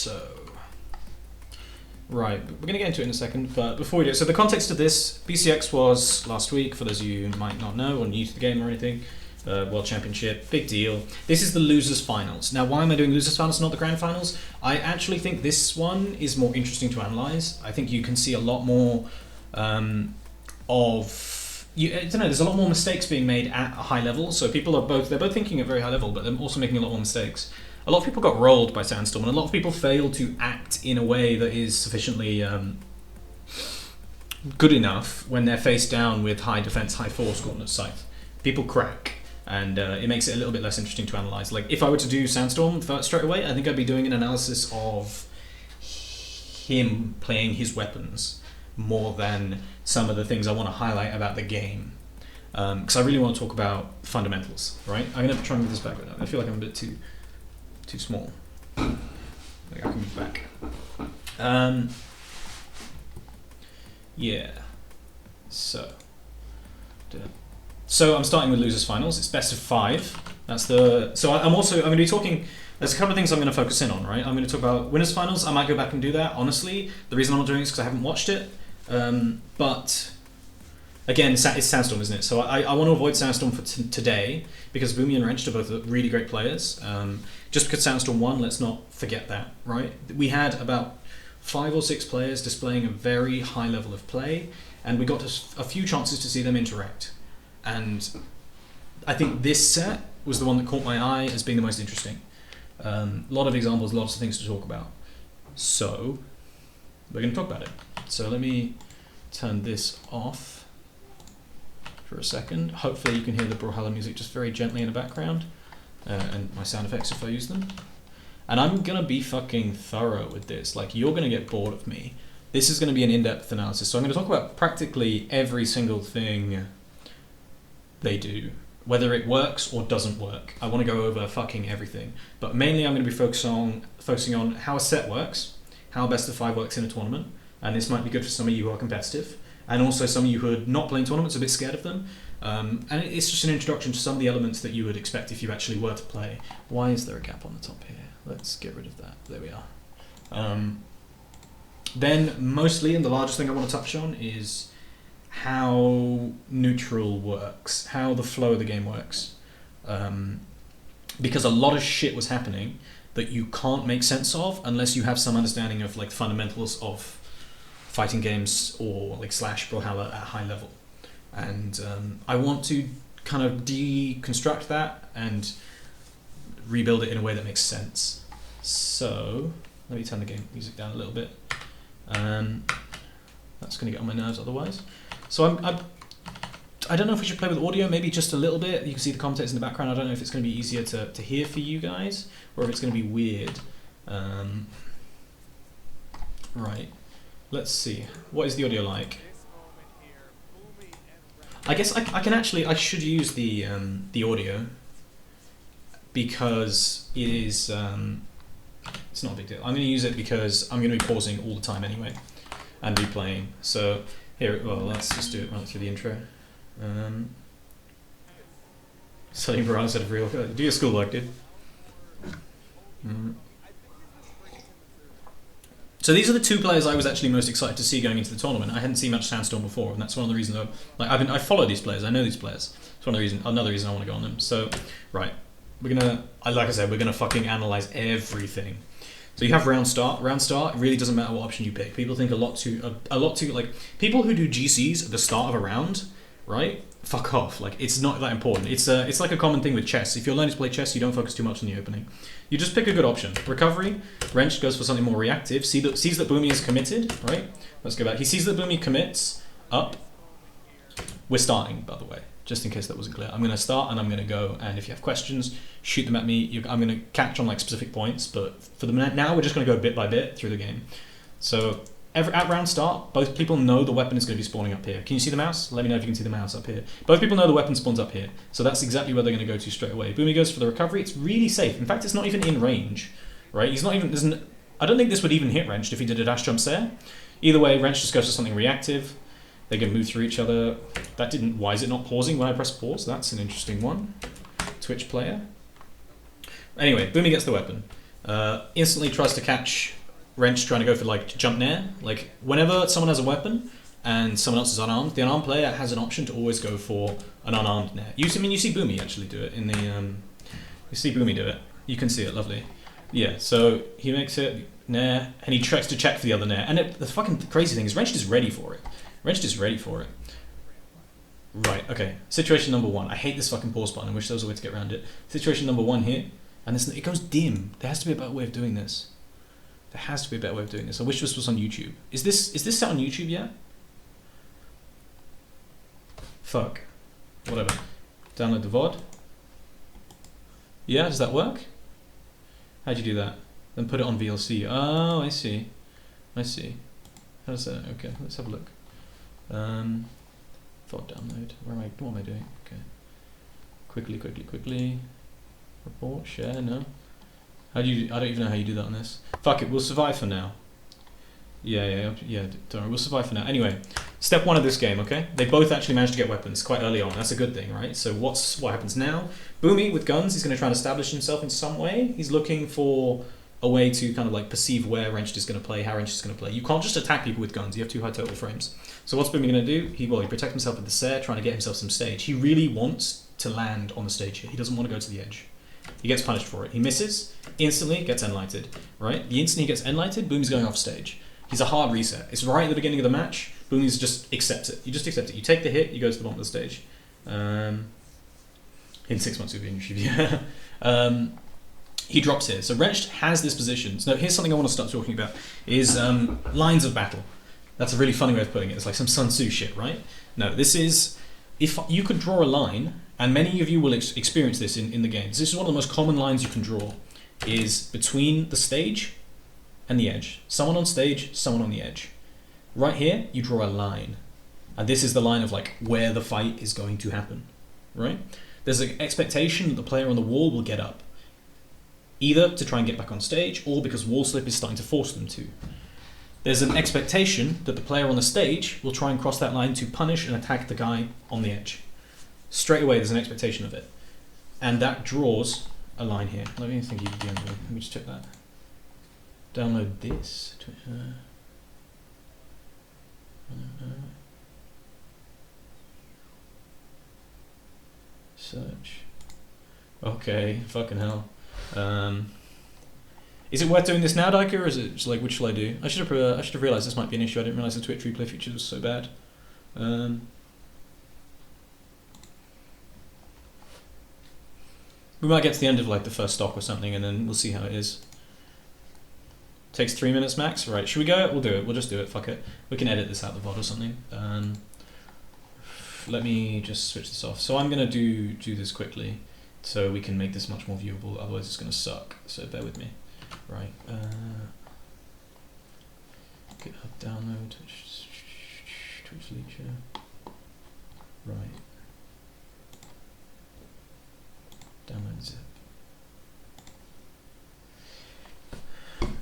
So, right, we're going to get into it in a second, but before we do, so the context of this, BCX was last week, for those of you who might not know or new to the game or anything, World Championship, big deal. This is the losers finals. Now, why am I doing losers finals, not the grand finals? I actually think this one is more interesting to analyze. I think you can see a lot more I don't know, there's a lot more mistakes being made at a high level, so people are they're both thinking at a very high level, but they're also making a lot more mistakes. A lot of people got rolled by Sandstorm, and a lot of people failed to act in a way that is sufficiently good enough when they're faced down with high defense, high force coordinate scythe. People crack, and it makes it a little bit less interesting to analyze. Like, if I were to do Sandstorm straight away, I think I'd be doing an analysis of him playing his weapons more than some of the things I want to highlight about the game. Because I really want to talk about fundamentals, right? I'm going to try and move this back right now. I feel like I'm a bit too small. I think I can move back. Yeah. So I'm starting with losers finals. It's best of 5. That's the. So I'm going to be talking. There's a couple of things I'm going to focus in on, right? I'm going to talk about winners finals. I might go back and do that. Honestly, the reason I'm not doing it is because I haven't watched it. But again, it's Sandstorm, isn't it? So I want to avoid Sandstorm for today because Boomie and Wrenched are both really great players. Just because Sandstorm won, let's not forget that, right? We had about 5 or 6 players displaying a very high level of play, and we got a few chances to see them interact. And I think this set was the one that caught my eye as being the most interesting. A lot of examples, lots of things to talk about. So we're going to talk about it. So let me turn this off for a second. Hopefully you can hear the Brawlhalla music just very gently in the background, and my sound effects if I use them. And I'm going to be fucking thorough with this. Like, you're going to get bored of me. This is going to be an in-depth analysis. So I'm going to talk about practically every single thing they do, whether it works or doesn't work. I want to go over fucking everything. But mainly I'm going to be focusing on how a set works, how best of 5 works in a tournament, and this might be good for some of you who are competitive, and also some of you who are not playing tournaments, a bit scared of them. And it's just an introduction to some of the elements that you would expect if you actually were to play. Why is there a gap on the top here? Let's get rid of that. There we are. Then mostly, and the largest thing I want to touch on is how neutral works, how the flow of the game works. Because a lot of shit was happening that you can't make sense of unless you have some understanding of like the fundamentals of fighting games or like slash Brawlhalla at a high level. And I want to kind of deconstruct that and rebuild it in a way that makes sense. So let me turn the game music down a little bit. That's going to get on my nerves otherwise. So I don't know if we should play with audio, maybe just a little bit. You can see the commentators in the background. I don't know if it's going to be easier to hear for you guys or if it's going to be weird. Right, let's see. What is the audio like? I guess I should use the audio because it is, it's not a big deal. I'm going to use it because I'm going to be pausing all the time anyway and replaying. So here, well, let's just do it right through the intro. Studying Brawlhalla instead of real. Do your schoolwork, dude. So these are the 2 players I was actually most excited to see going into the tournament. I hadn't seen much Sandstorm before, and that's one of the reasons I follow these players. I know these players. It's another reason I want to go on them. So, right, we're gonna fucking analyze everything. So you have round start. Round start, it really doesn't matter what option you pick. People think a lot too like people who do GCs at the start of a round, right? Fuck off. Like, it's not that important. It's like a common thing with chess. If you're learning to play chess, you don't focus too much on the opening. You just pick a good option. Recovery, Wrench goes for something more reactive. Sees that Boomie is committed, right? Let's go back. He sees that Boomie commits up. We're starting, by the way, just in case that wasn't clear. I'm going to start and I'm going to go, and if you have questions, shoot them at me. I'm going to catch on like specific points, but for the minute now, we're just going to go bit by bit through the game. So at round start, both people know the weapon is going to be spawning up here. Can you see the mouse? Let me know if you can see the mouse up here. Both people know the weapon spawns up here, so that's exactly where they're going to go to straight away. Boomie goes for the recovery. It's really safe. In fact, it's not even in range, right? He's not even. I don't think this would even hit Wrenched if he did a dash jump there. Either way, Wrench just goes for something reactive. They can move through each other. That didn't. Why is it not pausing when I press pause? That's an interesting one. Twitch player. Anyway, Boomie gets the weapon. Instantly tries to catch Wrench trying to go for like jump nair. Like whenever someone has a weapon and someone else is unarmed, the unarmed player has an option to always go for an unarmed nair. You see Boomie actually do it in the you see Boomie do it. You can see it, lovely. Yeah, so he makes it nair and he tries to check for the other nair. And the fucking crazy thing is Wrench is ready for it. Wrench is ready for it. Right, okay. Situation number 1. I hate this fucking pause button. I wish there was a way to get around it. Situation number 1 here. And this, it goes dim. There has to be a better way of doing this. There has to be a better way of doing this. I wish this was on YouTube. Is this set on YouTube yet? Fuck. Whatever. Download the VOD. Yeah, does that work? How'd you do that? Then put it on VLC. Oh, I see. I see. How does that? Okay, let's have a look. VOD download. What am I doing? Okay. Quickly. Report, share, no. How do you? I don't even know how you do that on this. Fuck it, we'll survive for now. Yeah. Don't worry, we'll survive for now. Anyway, step 1 of this game. Okay, they both actually managed to get weapons quite early on. That's a good thing, right? So what happens now? Boomie with guns. He's going to try and establish himself in some way. He's looking for a way to kind of like perceive where Wrenched is going to play, how Wrenched is going to play. You can't just attack people with guns. You have 2 high total frames. So what's Boomie going to do? He protects himself with the Sare, trying to get himself some stage. He really wants to land on the stage here. He doesn't want to go to the edge. He gets punished for it. He misses, instantly gets enlighted, right? The instant he gets enlighted, Boomie's going off stage. He's a hard reset. It's right at the beginning of the match. Boomie's just accepts it. You just accept it. You take the hit, you go to the bottom of the stage. In 6 months you'll be in YouTube. He drops here. So Wrenched has this position. So here's something I want to start talking about, is lines of battle. That's a really funny way of putting it. It's like some Sun Tzu shit, right? No, this is, if you could draw a line, and many of you will experience this in the games. This is one of the most common lines you can draw, is between the stage and the edge. Someone on stage, someone on the edge. Right here, you draw a line. And this is the line of like where the fight is going to happen, right? There's an expectation that the player on the wall will get up, either to try and get back on stage or because wall slip is starting to force them to. There's an expectation that the player on the stage will try and cross that line to punish and attack the guy on the edge. Straight away, there's an expectation of it. And that draws a line here. Let me think of the end. Let me just check that. Download this. Search. Okay, fucking hell. Is it worth doing this now, Daika, or is it just like, what shall I do? I should have realised this might be an issue. I didn't realise the Twitch replay feature was so bad. We might get to the end of like the first stock or something, and then we'll see how it is. Takes 3 minutes max. Right, should we go? We'll do it. We'll just do it. Fuck it. We can edit this out of the VOD or something. Let me just switch this off. So I'm gonna do this quickly, so we can make this much more viewable. Otherwise, it's gonna suck. So bear with me. Right. GitHub download. Twitch feature. Right. Download zip.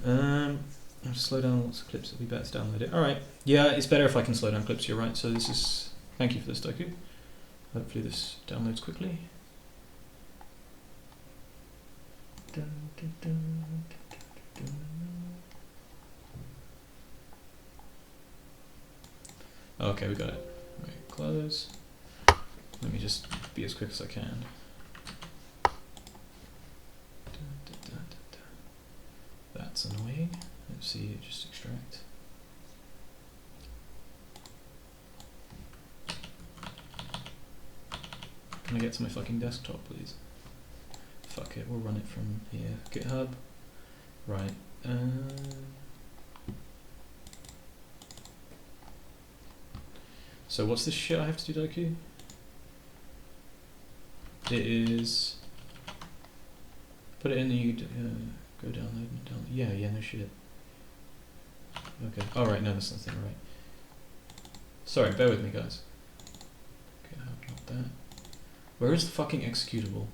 I'll just slow down lots of clips. It'll be better to download it. All right. Yeah, it's better if I can slow down clips. You're right. So this is. Thank you for this, Doku. Hopefully this downloads quickly. Okay, we got it. Right, close. Let me just be as quick as I can. That's annoying. Let's see it just extract. Can I get to my fucking desktop, please? Fuck it, we'll run it from here. GitHub. Right. So what's this shit I have to do, Doku? It is... Put it in the... go download. Yeah, no shit. Okay. Oh, right, no, that's nothing, right. Sorry, bear with me, guys. GitHub, not that. Where is the fucking executable?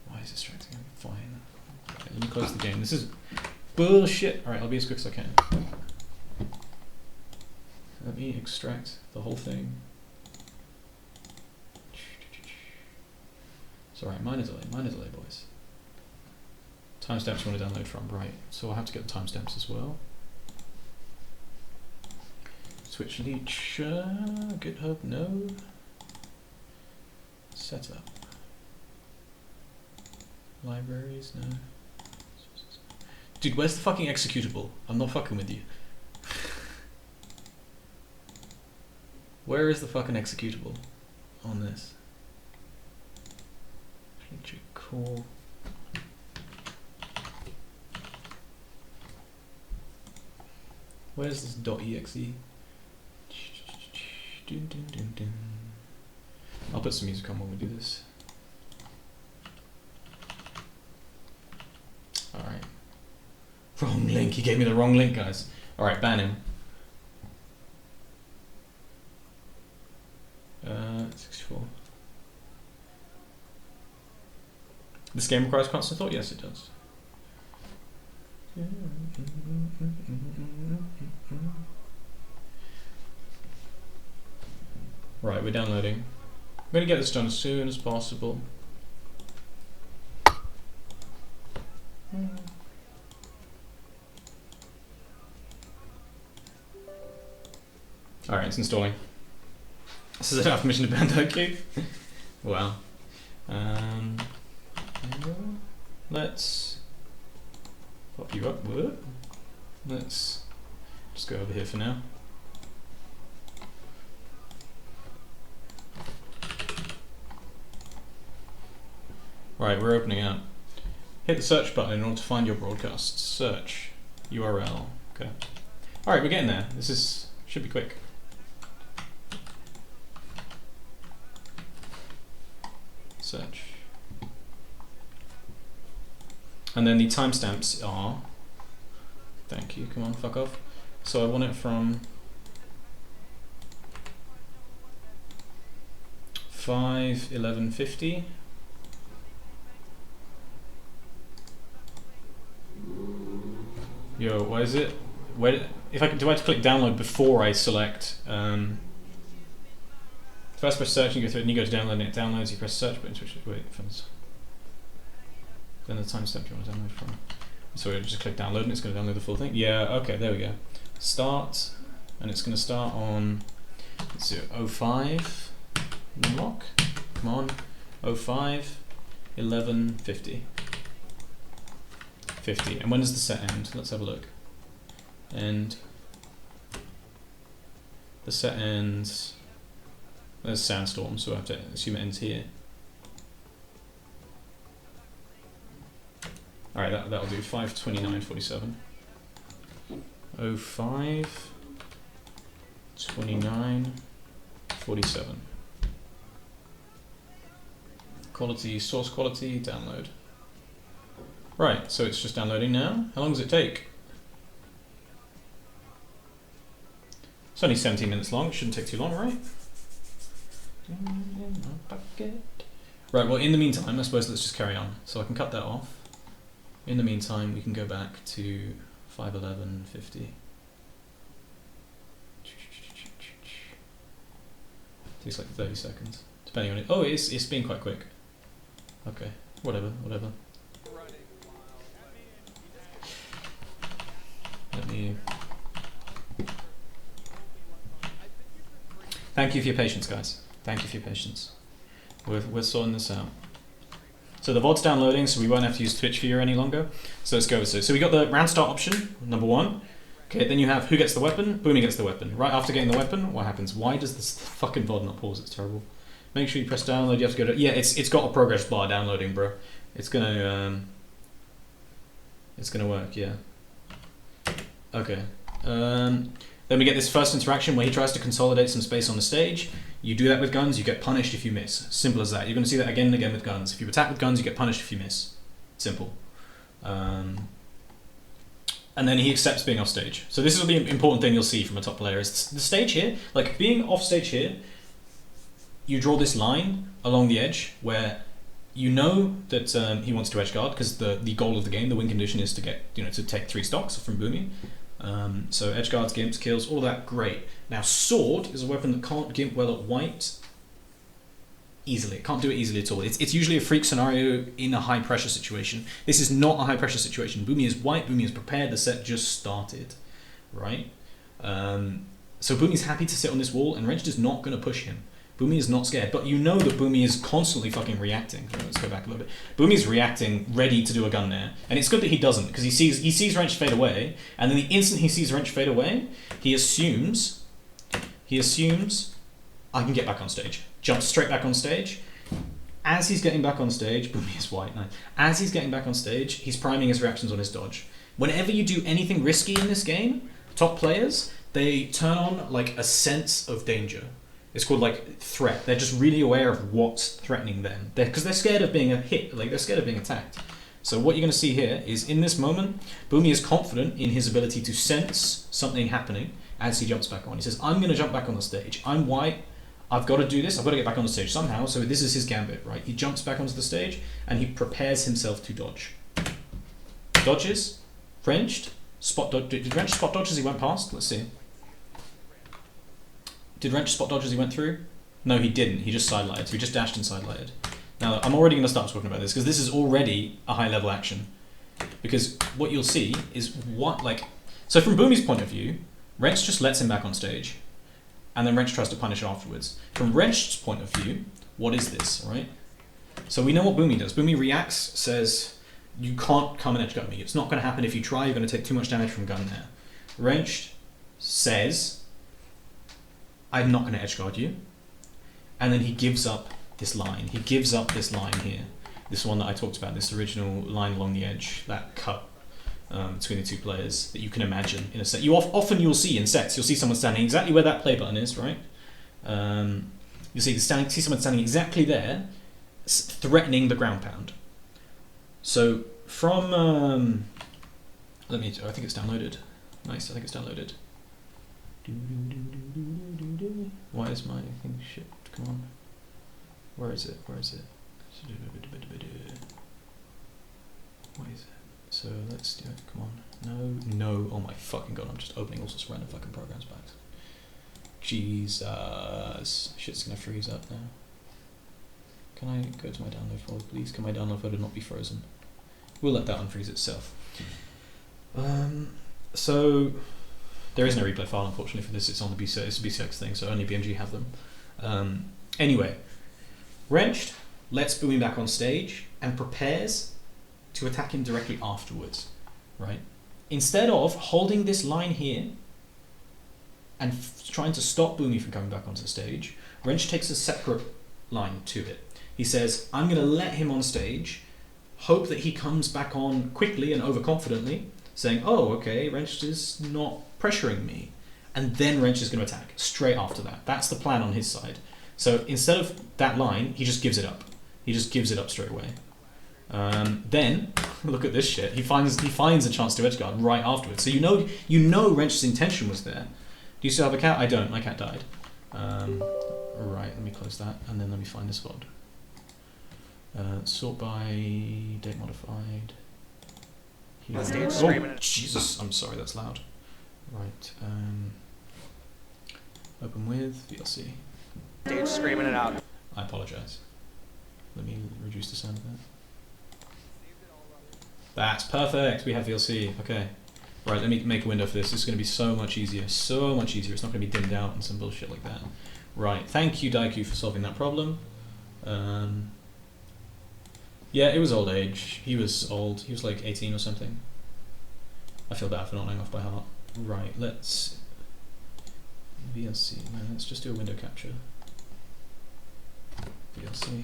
Why is it distracting? Fine. Okay, let me close the game. This is bullshit. Alright, I'll be as quick as I can. Let me extract the whole thing. Sorry, minor delay, boys. Timestamps you want to download from, right? So I'll have to get the timestamps as well. Switch leech, GitHub, no. Setup. Libraries, no. Dude, where's the fucking executable? I'm not fucking with you. Where is the fucking executable on this? Feature core. Where's this .exe? I'll put some music on when we do this. Alright. Wrong link. He gave me the wrong link, guys. Alright, ban him. 64. This game requires constant thought? Yes, it does. Right, we're downloading. I'm going to get this done as soon as possible. Alright, it's installing. This is enough permission to ban that cube. Wow. Let's pop you up. Whoop. Let's just go over here for now. Right, we're opening up. Hit the search button in order to find your broadcasts. Search URL. Okay. Alright, we're getting there. This should be quick. Search. And then the timestamps are, thank you, come on, fuck off. So I want it from 5:11:50. Yo, what is it? Where, if I do I have to click download before I select? First press search and you go through it, and you go to download and it downloads. You press search button, switch it. Wait, then the timestamp you want to download from. So we just click download and it's going to download the full thing. Yeah, okay, there we go. Start, and it's going to start on, let's do 05 unlock. Come on, 05:11:50. 50. And when does the set end? Let's have a look. And the set ends. There's Sandstorm, so I have to assume it ends here. Alright, that'll do. 5:29:47. 05:29:47. Quality, source quality, download. Right, so it's just downloading now. How long does it take? It's only 17 minutes long. It shouldn't take too long, right? Right, well, in the meantime, I suppose let's just carry on. So I can cut that off. In the meantime, we can go back to 5:11:50. Takes like 30 seconds, depending on it. Oh, it's been quite quick. Okay, whatever. Let me. Thank you for your patience, guys. Thank you for your patience. We're sorting this out. So the VOD's downloading, so we won't have to use Twitch Viewer any longer. So let's go. So we got the round start option, number 1. Okay, then you have who gets the weapon. Boomie gets the weapon. Right after getting the weapon, what happens? Why does this fucking VOD not pause? It's terrible. Make sure you press download. You have to go to it's got a progress bar downloading, bro. It's gonna work. Yeah. Okay. Then we get this first interaction where he tries to consolidate some space on the stage. You do that with guns, you get punished if you miss. Simple as that. You're going to see that again and again with guns. If you attack with guns, you get punished if you miss. Simple. And then he accepts being off stage. So this is the important thing you'll see from a top player is the stage here. Like being off stage here, you draw this line along the edge where you know that he wants to edge guard because the goal of the game, the win condition, is to get to take 3 stocks from Boomie. So edge guards, gimps, kills, all that great. Now sword is a weapon that can't gimp well at white. easily. It can't do it easily at all. It's usually a freak scenario in a high pressure situation. This is not a high pressure situation. Boomie is white. Boomie is prepared. The set just started, right? So Boomie's happy to sit on this wall, and Wrenched is not going to push him. Boomie is not scared, but you know that Boomie is constantly fucking reacting. So let's go back a little bit. Boomie's reacting, ready to do a gun there, and it's good that he doesn't, because he sees Wrench fade away, and then the instant he sees Wrench fade away, he assumes I can get back on stage. Jumps straight back on stage. As he's getting back on stage, Boomie is white, nice. As he's getting back on stage, he's priming his reactions on his dodge. Whenever you do anything risky in this game, top players, they turn on like a sense of danger. It's called like threat. They're just really aware of what's threatening them. Because they're scared of being they're scared of being attacked. So what you're going to see here is in this moment, Boomie is confident in his ability to sense something happening as he jumps back on. He says, I'm going to jump back on the stage. I'm white. I've got to do this. I've got to get back on the stage somehow. So this is his gambit, right? He jumps back onto the stage and he prepares himself to dodge. Dodges. Wrenched. Spot dodge. Did Wrench spot dodge as he went past? Let's see. Did Wrench spot dodge as he went through? No, he didn't. He just sidelighted. So he just dashed and sidelighted. Now, I'm already going to start talking about this because this is already a high-level action. Because what you'll see is so from Boomie's point of view, Wrench just lets him back on stage. And then Wrench tries to punish afterwards. From Wrench's point of view, what is this, right? So we know what Boomie does. Boomie reacts, says, you can't come and edgeguard me. It's not going to happen. If you try, you're going to take too much damage from gun there. Wrench says, I'm not going to edgeguard you. And then he gives up this line. He gives up this line here. This one that I talked about, this original line along the edge, that cut between the two players that you can imagine in a set. Often you'll see in sets, you'll see someone standing exactly where that play button is, right? You'll see someone standing exactly there, threatening the ground pound. So from, I think it's downloaded. Nice, I think it's downloaded. Why is my thing shit? Come on. Where is it? Why is it? So let's do it. Come on. No. Oh my fucking god, I'm just opening all sorts of random fucking programs back. Jesus. Shit's gonna freeze up now. Can I go to my download folder, please? Can my download folder not be frozen? We'll let that unfreeze itself. So there is no replay file, unfortunately, for this. It's on the BCX, it's a BCX thing, so only BMG have them. Anyway, Wrenched lets Boomie back on stage and prepares to attack him directly afterwards, right? Instead of holding this line here and trying to stop Boomie from coming back onto the stage, Wrench takes a separate line to it. He says, I'm going to let him on stage, hope that he comes back on quickly and overconfidently, saying, oh, okay, Wrench is not pressuring me. And then Wrench is going to attack straight after that. That's the plan on his side. So instead of that line, he just gives it up. He just gives it up straight away. Then, look at this shit. He finds a chance to edgeguard right afterwards. So you know Wrench's intention was there. Do you still have a cat? I don't. My cat died. Right, let me close that, and then let me find this VOD. Sort by date modified. Here. Oh, Jesus, I'm sorry, that's loud. Right, open with VLC. Stage screaming it out. I apologize. Let me reduce the sound of that. That's perfect. We have VLC. Okay. Right, let me make a window for this. This is going to be so much easier. So much easier. It's not going to be dimmed out and some bullshit like that. Right. Thank you, Daiku, for solving that problem. Yeah, it was old age. He was old. He was like 18 or something. I feel bad for not knowing off by heart. Right, let's... VLC. No, let's just do a window capture. VLC.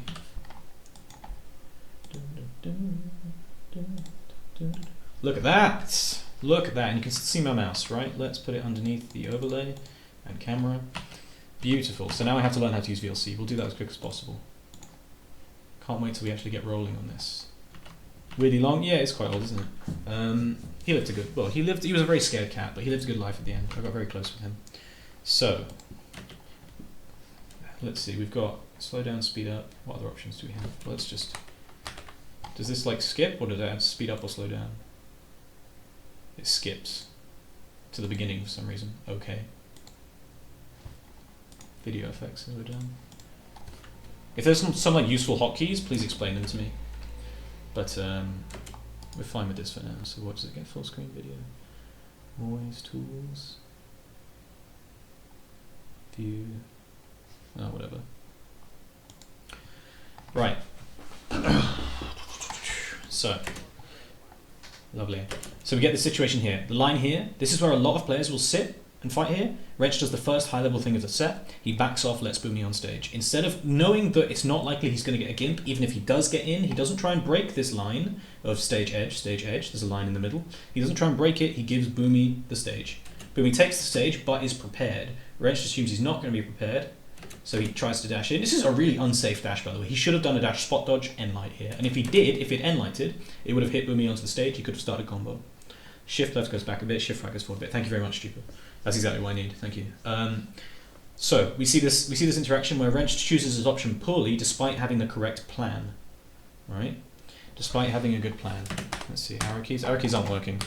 Look at that! Look at that, and you can see my mouse, right? Let's put it underneath the overlay and camera. Beautiful. So now I have to learn how to use VLC. We'll do that as quick as possible. Can't wait till we actually get rolling on this. Really long? Yeah, it's quite old, isn't it? He lived a good... Well, he was a very scared cat, but he lived a good life at the end. I got very close with him. So, let's see. We've got slow down, speed up. What other options do we have? Let's just... Does this like skip, or does it add speed up or slow down? It skips to the beginning for some reason. Okay. Video effects, slow down. If there's some like useful hotkeys, please explain them to me. But we're fine with this for now. So what does it get? Full screen video. Always tools. View. Oh, whatever. Right. So, lovely. So we get this situation here. The line here, this is where a lot of players will sit and fight here. Wrench does the first high level thing of the set. He backs off, lets Boomie on stage. Instead of knowing that it's not likely he's going to get a gimp, even if he does get in, he doesn't try and break this line of stage edge. There's a line in the middle. He doesn't try and break it, he gives Boomie the stage. Boomie takes the stage, but is prepared. Wrench assumes he's not going to be prepared, so he tries to dash in. This is a really unsafe dash, by the way. He should have done a dash spot dodge, end light here. And if he did, if it end lighted, it would have hit Boomie onto the stage. He could have started combo. Shift left goes back a bit, shift right goes forward a bit. Thank you very much, Stupid. That's exactly what I need. Thank you. So we see this interaction where Wrench chooses his option poorly despite having the correct plan. Right? Despite having a good plan. Let's see, arrow keys. Arrow keys aren't working.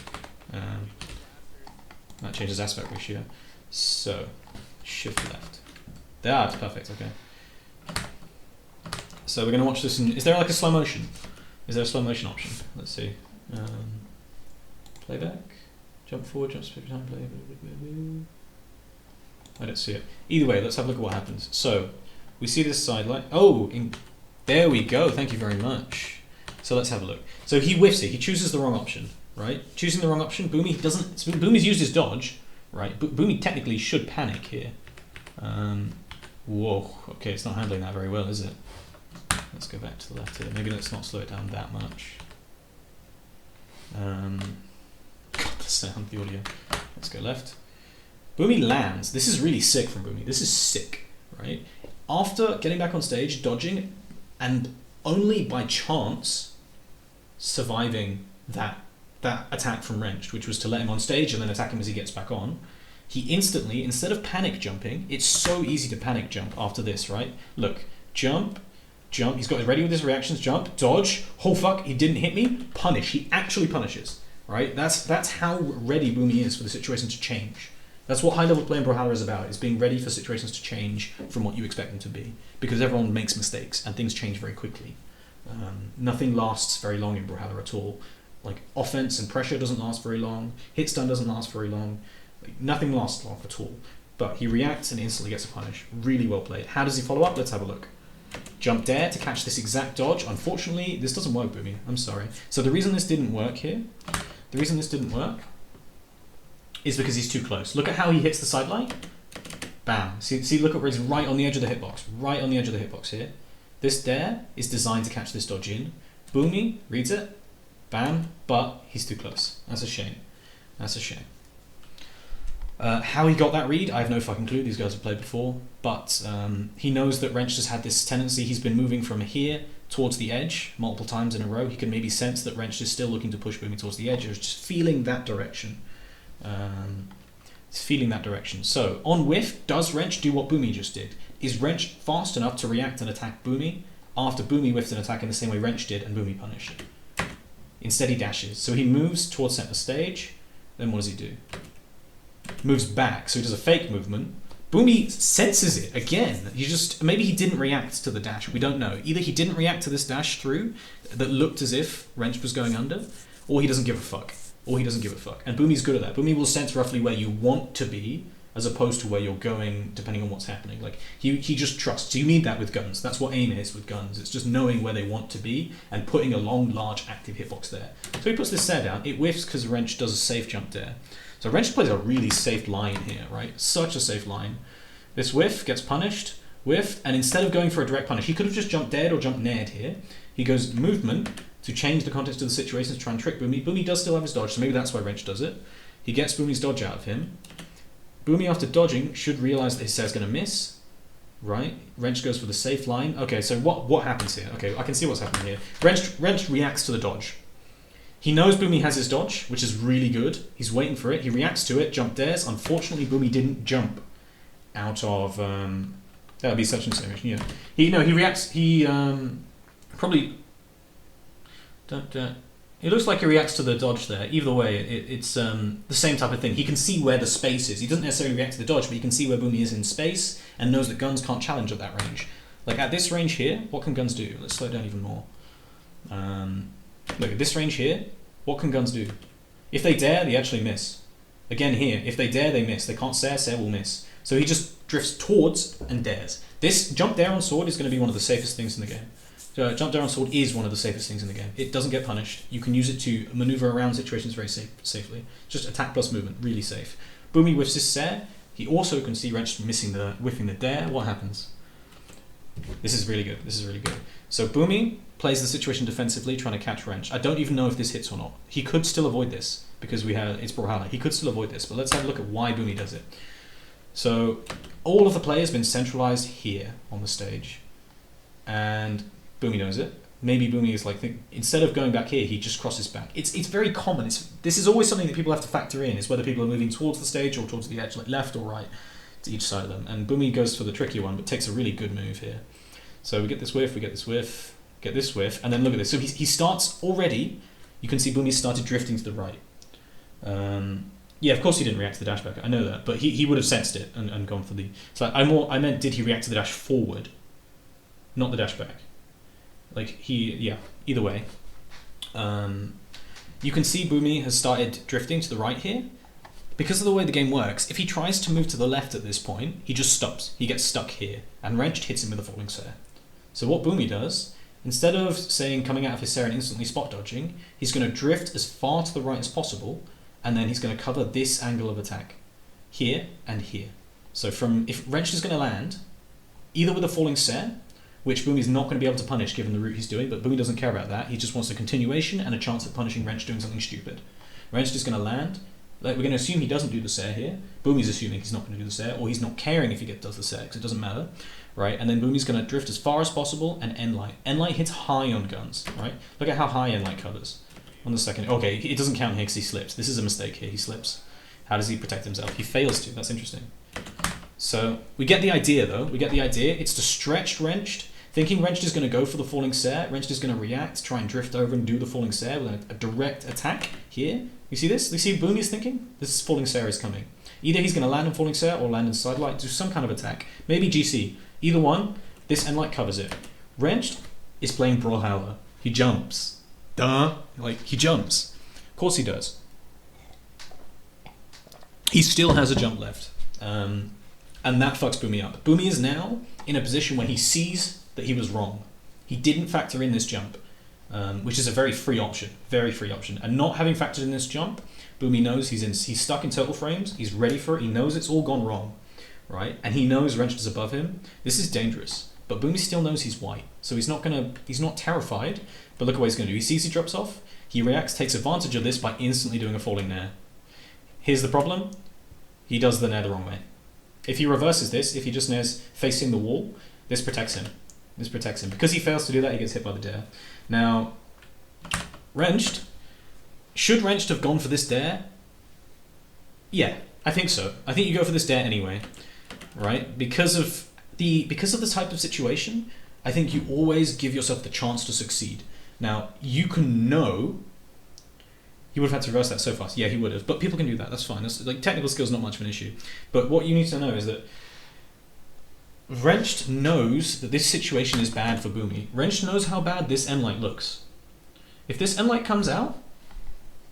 That changes aspect ratio. So shift left. That's perfect, okay. So we're gonna watch this in, is there like a slow motion? Is there a slow motion option? Let's see. Playback, jump forward, jump speed time, play. I don't see it. Either way, let's have a look at what happens. So we see this sideline. Oh, there we go. Thank you very much. So let's have a look. So he whiffs it. He chooses the wrong option, right? Choosing the wrong option. Boomie doesn't. Boomie's used his dodge, right? Boomie technically should panic here. Whoa. Okay, it's not handling that very well, is it? Let's go back to the left here. Maybe let's not slow it down that much. God, the sound, the audio. Let's go left. Boomie lands. This is really sick from Boomie. This is sick, right? After getting back on stage, dodging, and only by chance surviving that attack from Wrench, which was to let him on stage and then attack him as he gets back on, he instantly, instead of panic jumping, it's so easy to panic jump after this, right? Look, jump, jump, he's got it ready with his reactions, jump, dodge, oh fuck, he didn't hit me, punish, he actually punishes, right? That's how ready Boomie is for the situation to change. That's what high level play in Brawlhalla is about, is being ready for situations to change from what you expect them to be. Because everyone makes mistakes and things change very quickly. Nothing lasts very long in Brawlhalla at all. Like offense and pressure doesn't last very long, hit stun doesn't last very long, like, nothing lasts long at all. But he reacts and instantly gets a punish. Really well played. How does he follow up? Let's have a look. Jump dare to catch this exact dodge. Unfortunately, this doesn't work, Boomie. I'm sorry. So the reason this didn't work here, is because he's too close. Look at how he hits the sideline. Bam. See, look at where he's right on the edge of the hitbox. Right on the edge of the hitbox here. This dare is designed to catch this dodge in. Boomie reads it. Bam. But he's too close. That's a shame. That's a shame. How he got that read, I have no fucking clue. These guys have played before. But he knows that Wrench has had this tendency. He's been moving from here towards the edge multiple times in a row. He can maybe sense that Wrench is still looking to push Boomie towards the edge. Or just feeling that direction. It's feeling that direction. So, on whiff, does Wrench do what Boomie just did? Is Wrench fast enough to react and attack Boomie after Boomie whiffed an attack in the same way Wrench did and Boomie punished? Instead he dashes. So he moves towards center stage, then what does he do? Moves back, so he does a fake movement. Boomie senses it again. Maybe he didn't react to the dash, we don't know. Either he didn't react to this dash through that looked as if Wrench was going under, or he doesn't give a fuck. And Boomie's good at that. Boomie will sense roughly where you want to be, as opposed to where you're going, depending on what's happening. Like he just trusts. You need that with guns. That's what aim is with guns. It's just knowing where they want to be and putting a long, large, active hitbox there. So he puts this dare down. It whiffs because Wrench does a safe jump dare. So Wrench plays a really safe line here, right? Such a safe line. This whiff gets punished, whiff, and instead of going for a direct punish, he could have just jumped dared or jumped nared here. He goes movement to change the context of the situation to try and trick Boomie. Boomie does still have his dodge, so maybe that's why Wrench does it. He gets Boomie's dodge out of him. Boomie, after dodging, should realize that his is going to miss, right? Wrench goes for the safe line. Okay, so what happens here? Okay, I can see what's happening here. Wrench reacts to the dodge. He knows Boomie has his dodge, which is really good. He's waiting for it. He reacts to it, jump dares. Unfortunately, Boomie didn't jump out of... that would be such an situation, yeah. He reacts... He probably... It looks like he reacts to the dodge there. Either way, it's the same type of thing. He can see where the space is. He doesn't necessarily react to the dodge, but he can see where Boomie is in space and knows that guns can't challenge at that range. Like at this range here, what can guns do? Let's slow it down even more. Look at this range here, what can guns do? If they dare, they actually miss. Again here, if they dare, they miss. They can't Sare, Sare will miss. So he just drifts towards and dares. This jump dare on sword is going to be one of the safest things in the game. So jump dare on sword is one of the safest things in the game. It doesn't get punished. You can use it to maneuver around situations very safely. Just attack plus movement, really safe. Boomie whiffs his Sare. He also can see Wrench whiffing the dare. What happens? This is really good. This is really good. So Boomie plays the situation defensively, trying to catch Wrench. I don't even know if this hits or not. He could still avoid this because it's Brawlhalla. He could still avoid this, but let's have a look at why Boomie does it. So all of the play has been centralized here on the stage, and Boomie knows it. Maybe Boomie is like, instead of going back here, he just crosses back. It's very common. This is always something that people have to factor in, is whether people are moving towards the stage or towards the edge, like left or right, to each side of them. And Boomie goes for the trickier one, but takes a really good move here. So we get this whiff, we get this whiff, get this whiff, and then look at this. So he starts already, you can see Boomie started drifting to the right. Yeah, of course he didn't react to the dash back, I know that, but he would have sensed it and gone for the... So I meant, did he react to the dash forward, not the dash back? Like yeah, either way. You can see Boomie has started drifting to the right here. Because of the way the game works, if he tries to move to the left at this point, he just stops. He gets stuck here, and Wrenched hits him with a falling Sare. So what Boomie does, instead of coming out of his Sare and instantly spot dodging, he's going to drift as far to the right as possible, and then he's going to cover this angle of attack, here and here. So if Wrenched is going to land, either with a falling Sare, which Boomie's not going to be able to punish given the route he's doing, but Boomie doesn't care about that. He just wants a continuation and a chance at punishing Wrench doing something stupid. Wrench is going to land. Like, we're going to assume he doesn't do the Sare here. Boomie's assuming he's not going to do the Sare, or he's not caring if he does the Sare, because it doesn't matter, right? And then Boomie's going to drift as far as possible and N-Light. N-Light hits high on guns, right? Look at how high N-Light covers on the second. Okay, it doesn't count here because he slips. This is a mistake here, he slips. How does he protect himself? He fails to, that's interesting. So, we get the idea though, It's to stretch Wrenched, thinking Wrenched is going to go for the falling Sare. Wrenched is going to react, try and drift over and do the falling Sare with a direct attack here. You see this? You see Boomie's thinking? This falling Sare is coming. Either he's going to land in falling Sare or land in sidelight, do some kind of attack. Maybe GC. Either one, this N-Light covers it. Wrenched is playing Brawlhalla. He jumps. Duh. Like, he jumps. Of course he does. He still has a jump left. And that fucks Boomie up. Boomie is now in a position where he sees that he was wrong. He didn't factor in this jump, which is a very free option, And not having factored in this jump, Boomie knows he's stuck in total frames. He's ready for it. He knows it's all gone wrong, right? And he knows Wrenched is above him. This is dangerous, but Boomie still knows he's white, so he's not terrified. But look at what he's going to do. He sees he drops off. He reacts, takes advantage of this by instantly doing a falling Nair. Here's the problem: he does the Nair the wrong way. If he reverses this, if he just Nairs facing the wall, this protects him. Because he fails to do that, he gets hit by the dare. Now, Wrenched, should Wrenched have gone for this dare? Yeah, I think so. I think you go for this dare anyway, right? Because of the type of situation, I think you always give yourself the chance to succeed. Now, you can know he would have had to reverse that so fast. Yeah, he would have. But people can do that. That's fine. Like, technical skill's not much of an issue. But what you need to know is that Wrenched knows that this situation is bad for Boomie. Wrenched knows how bad this N-Light looks. If this N-Light comes out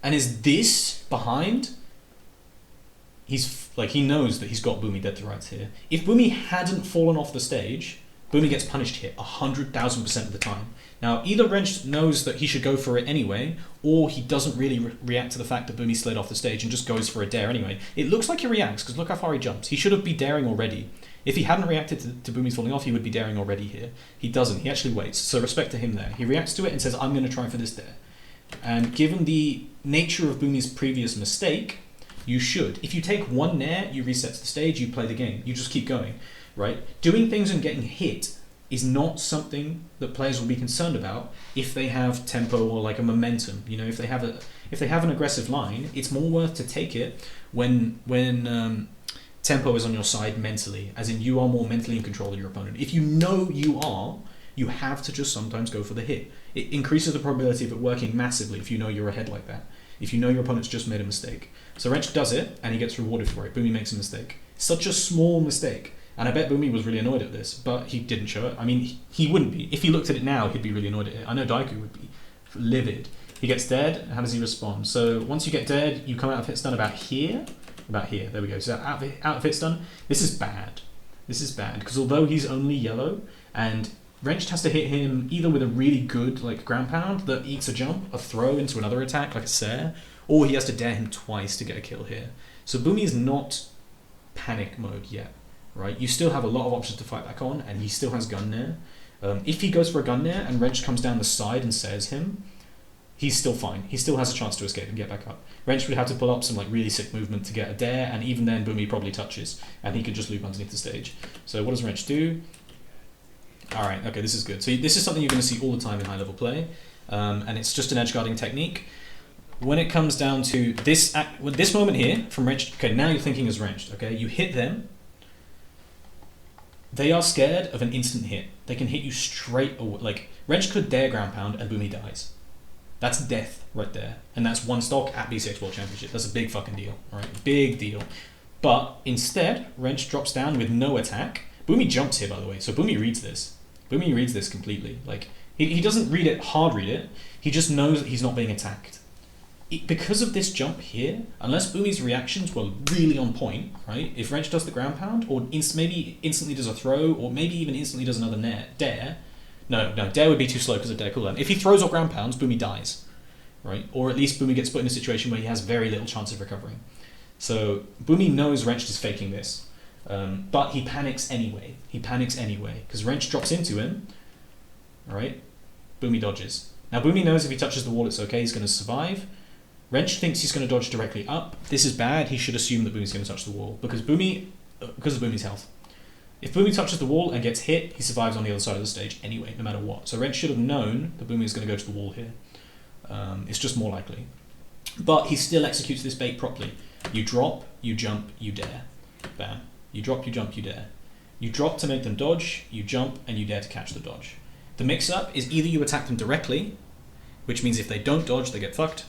and is this behind, he knows that he's got Boomie dead to rights here. If Boomie hadn't fallen off the stage, Boomie gets punished here 100,000% of the time. Now, either Wrenched knows that he should go for it anyway, or he doesn't really react to the fact that Boomie slid off the stage and just goes for a dare anyway. It looks like he reacts, because look how far he jumps. He should have been daring already. If he hadn't reacted to Boomie's falling off, he would be daring already here. He doesn't. He actually waits. So respect to him there. He reacts to it and says, I'm going to try for this dare. And given the nature of Boomie's previous mistake, you should. If you take one Nair, you reset the stage, you play the game. You just keep going, right? Doing things and getting hit is not something that players will be concerned about if they have tempo or like a momentum. You know, if they have an aggressive line, it's more worth to take it when tempo is on your side mentally, as in you are more mentally in control of your opponent. If you know you are, you have to just sometimes go for the hit. It increases the probability of it working massively if you know you're ahead like that. If you know your opponent's just made a mistake. So Wrench does it, and he gets rewarded for it. Boomie makes a mistake. Such a small mistake. And I bet Boomie was really annoyed at this, but he didn't show it. I mean, he wouldn't be. If he looked at it now, he'd be really annoyed at it. I know Daiku would be livid. He gets dead. How does he respond? So once you get dead, you come out of hit stun about here. About here. There we go. So out of hit stun. This is bad. This is bad because although he's only yellow, and Wrenched has to hit him either with a really good like ground pound that eats a jump, a throw into another attack like a Sare, or he has to dare him twice to get a kill here. So Boomie is not panic mode yet, right? You still have a lot of options to fight back on, and he still has gun nair. If he goes for a gun nair and Wrench comes down the side and Sares him, he's still fine. He still has a chance to escape and get back up. Wrench would have to pull up some like really sick movement to get a dare, and even then Boomie probably touches, and he could just loop underneath the stage. So what does Wrench do? Alright, okay, this is good. So this is something you're going to see all the time in high level play, and it's just an edge guarding technique. When it comes down to this moment here from Wrenched, okay, now you're thinking as Wrenched, okay? You hit them, they are scared of an instant hit. They can hit you straight away. Like, Wrenched could dare ground pound and Boomie dies. That's death right there. And that's one stock at BCX World Championship. That's a big fucking deal, alright? Big deal. But instead, Wrench drops down with no attack. Boomie jumps here, by the way, so Boomie reads this. Boomie reads this completely. Like, he doesn't read it, hard read it. He just knows that he's not being attacked. Because of this jump here, unless Boomie's reactions were really on point, right? If Wrench does the ground pound, or maybe instantly does a throw, or maybe even instantly does another dare. No, dare would be too slow because of dare cooldown. If he throws or ground pounds, Boomie dies, right? Or at least Boomie gets put in a situation where he has very little chance of recovering. So Boomie knows Wrench is faking this, but he panics anyway. Because Wrench drops into him, alright? Boomie dodges. Now Boomie knows if he touches the wall it's okay, he's going to survive. Wrench thinks he's going to dodge directly up. This is bad. He should assume that Boomie's going to touch the wall because of Boomie's health. If Boomie touches the wall and gets hit, he survives on the other side of the stage anyway, no matter what. So Wrench should have known that Boomie is going to go to the wall here. It's just more likely. But he still executes this bait properly. You drop, you jump, you dare. Bam. You drop, you jump, you dare. You drop to make them dodge, you jump, and you dare to catch the dodge. The mix-up is either you attack them directly, which means if they don't dodge, they get fucked,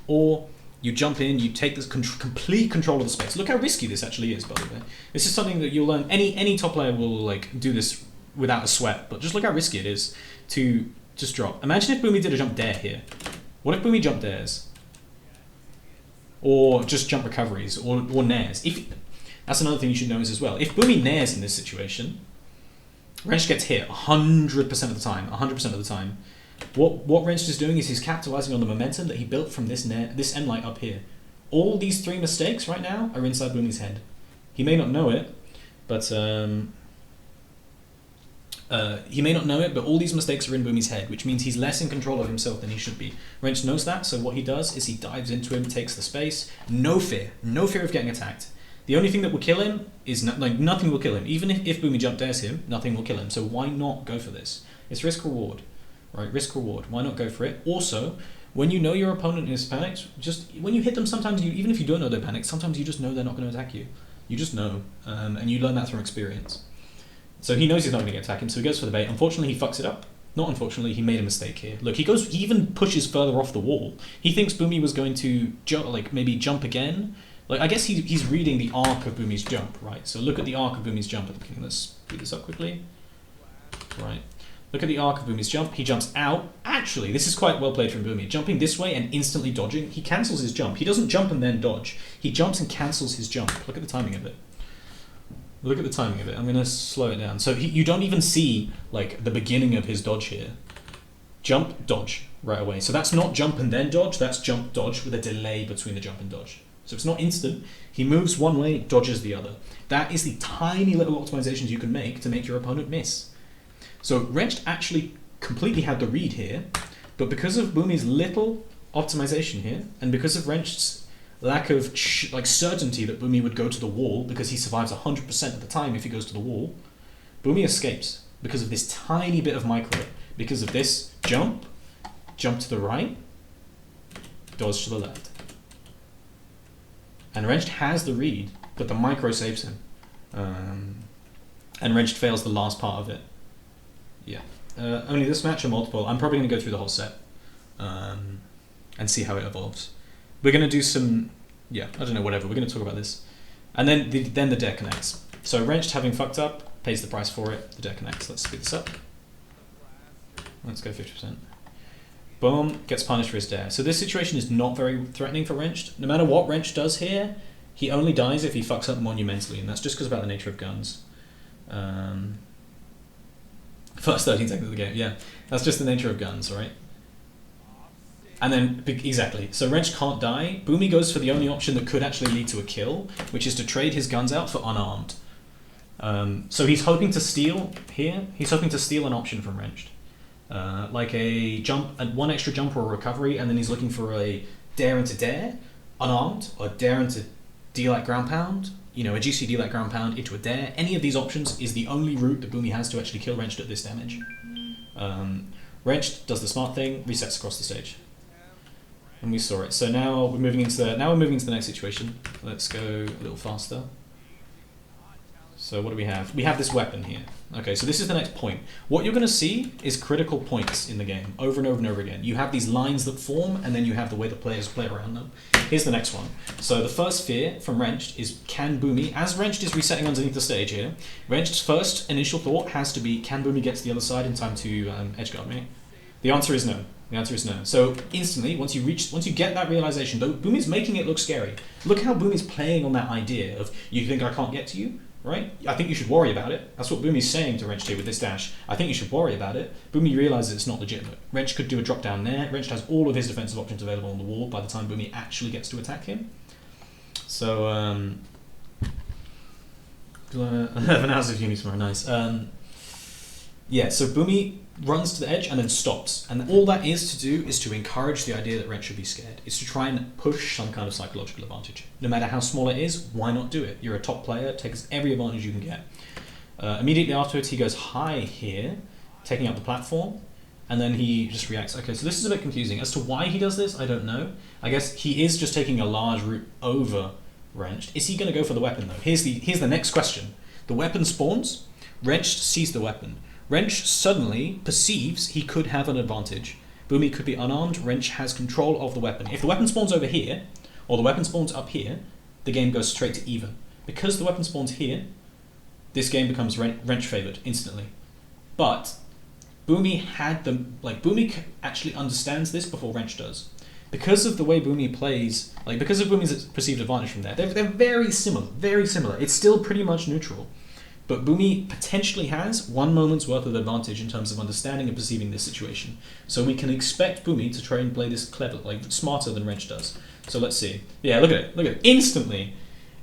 or you jump in, you take this complete control of the space. Look how risky this actually is, by the way. This is something that you'll learn. Any top player will like do this without a sweat, but just look how risky it is to just drop. Imagine if Boomie did a jump dare here. What if Boomie jump dares? Or just jump recoveries, or nairs. That's another thing you should know as well. If Boomie nairs in this situation, Wrench gets hit 100% of the time, 100% of the time. What Wrench is doing is he's capitalizing on the momentum that he built from this end light up here. All these three mistakes right now are inside Boomie's head. He may not know it, but all these mistakes are in Boomie's head, which means he's less in control of himself than he should be. Wrench knows that, so what he does is he dives into him, takes the space, no fear of getting attacked. The only thing that will kill him is nothing will kill him. Even if Boomie jump dares him, nothing will kill him. So why not go for this? It's risk reward. Right, risk reward. Why not go for it? Also, when you know your opponent is panicked, just when you hit them, sometimes even if you don't know they're panicked, sometimes you just know they're not going to attack you. You just know, and you learn that from experience. So he knows he's not going to attack him, so he goes for the bait. Unfortunately, he fucks it up. Not unfortunately, he made a mistake here. Look, he even pushes further off the wall. He thinks Boomie was going to maybe jump again. Like I guess he's reading the arc of Boomie's jump, right? So look at the arc of Boomie's jump at the beginning. Let's speed this up quickly. Right. Look at the arc of Boomie's jump. He jumps out. Actually, this is quite well played from Boomie. Jumping this way and instantly dodging. He cancels his jump. He doesn't jump and then dodge. He jumps and cancels his jump. Look at the timing of it. Look at the timing of it. I'm going to slow it down. So you don't even see like the beginning of his dodge here. Jump, dodge right away. So that's not jump and then dodge. That's jump, dodge with a delay between the jump and dodge. So it's not instant. He moves one way, dodges the other. That is the tiny little optimizations you can make to make your opponent miss. So Wrenched actually completely had the read here, but because of Boomie's little optimization here, and because of Wrenched's lack of certainty that Boomie would go to the wall, because he survives 100% of the time if he goes to the wall, Boomie escapes because of this tiny bit of micro. Because of this jump to the right, dodge to the left. And Wrenched has the read, but the micro saves him. And Wrenched fails the last part of it. Yeah. Only this match or multiple. I'm probably going to go through the whole set and see how it evolves. We're going to do some... Yeah, I don't know, whatever. We're going to talk about this. And then the dare connects. So Wrenched, having fucked up, pays the price for it. The deck connects. Let's speed this up. Let's go 50%. Boom, gets punished for his dare. So this situation is not very threatening for Wrenched. No matter what Wrenched does here, he only dies if he fucks up monumentally, and that's just because about the nature of guns. First 13 seconds of the game, yeah. That's just the nature of guns, right? And then, exactly. So Wrench can't die. Boomie goes for the only option that could actually lead to a kill, which is to trade his guns out for unarmed. So he's hoping to steal here. He's hoping to steal an option from Wrenched. Like a jump, one extra jump or a recovery, and then he's looking for a dare into dare, unarmed, or dare into D-like ground pound, you know, a GCD like ground pound into a dare. Any of these options is the only route that Boomie has to actually kill Wrenched at this damage. Wrenched does the smart thing, resets across the stage. And we saw it. So now we're moving into the next situation. Let's go a little faster. So what do we have? We have this weapon here. Okay, so this is the next point. What you're going to see is critical points in the game, over and over and over again. You have these lines that form, and then you have the way the players play around them. Here's the next one. So the first fear from Wrenched is, can Boomie, as Wrenched is resetting underneath the stage here, Wrenched's first initial thought has to be, can Boomie get to the other side in time to edgeguard me? The answer is no. The answer is no. So instantly, once you get that realization, though, Boomie's making it look scary. Look how Boomie's playing on that idea of, you think I can't get to you? Right? I think you should worry about it. That's what Boomie's saying to Wrenched here with this dash. I think you should worry about it. Boomie realizes it's not legitimate. Wrenched could do a drop down there. Wrenched has all of his defensive options available on the wall by the time Boomie actually gets to attack him. So, 11 hours of uni tomorrow, nice. Yeah, so Boomie runs to the edge and then stops. And all that is to do is to encourage the idea that Wrench should be scared. It's to try and push some kind of psychological advantage. No matter how small it is, why not do it? You're a top player, take every advantage you can get. Immediately afterwards, he goes high here, taking out the platform, and then he just reacts. Okay, so this is a bit confusing. As to why he does this, I don't know. I guess he is just taking a large route over Wrenched. Is he going to go for the weapon, though? Here's the next question. The weapon spawns, Wrenched sees the weapon. Wrench suddenly perceives he could have an advantage. Boomie could be unarmed, Wrench has control of the weapon. If the weapon spawns over here, or the weapon spawns up here, the game goes straight to even. Because the weapon spawns here, this game becomes Wrench favoured instantly. But Boomie Boomie actually understands this before Wrench does. Because of the way Boomie plays, because of Boomie's perceived advantage from there, they're very similar, very similar. It's still pretty much neutral. But Boomie potentially has 1 moment's worth of advantage in terms of understanding and perceiving this situation. So we can expect Boomie to try and play this clever, smarter than Wrench does. So let's see. Yeah, look at it. Instantly,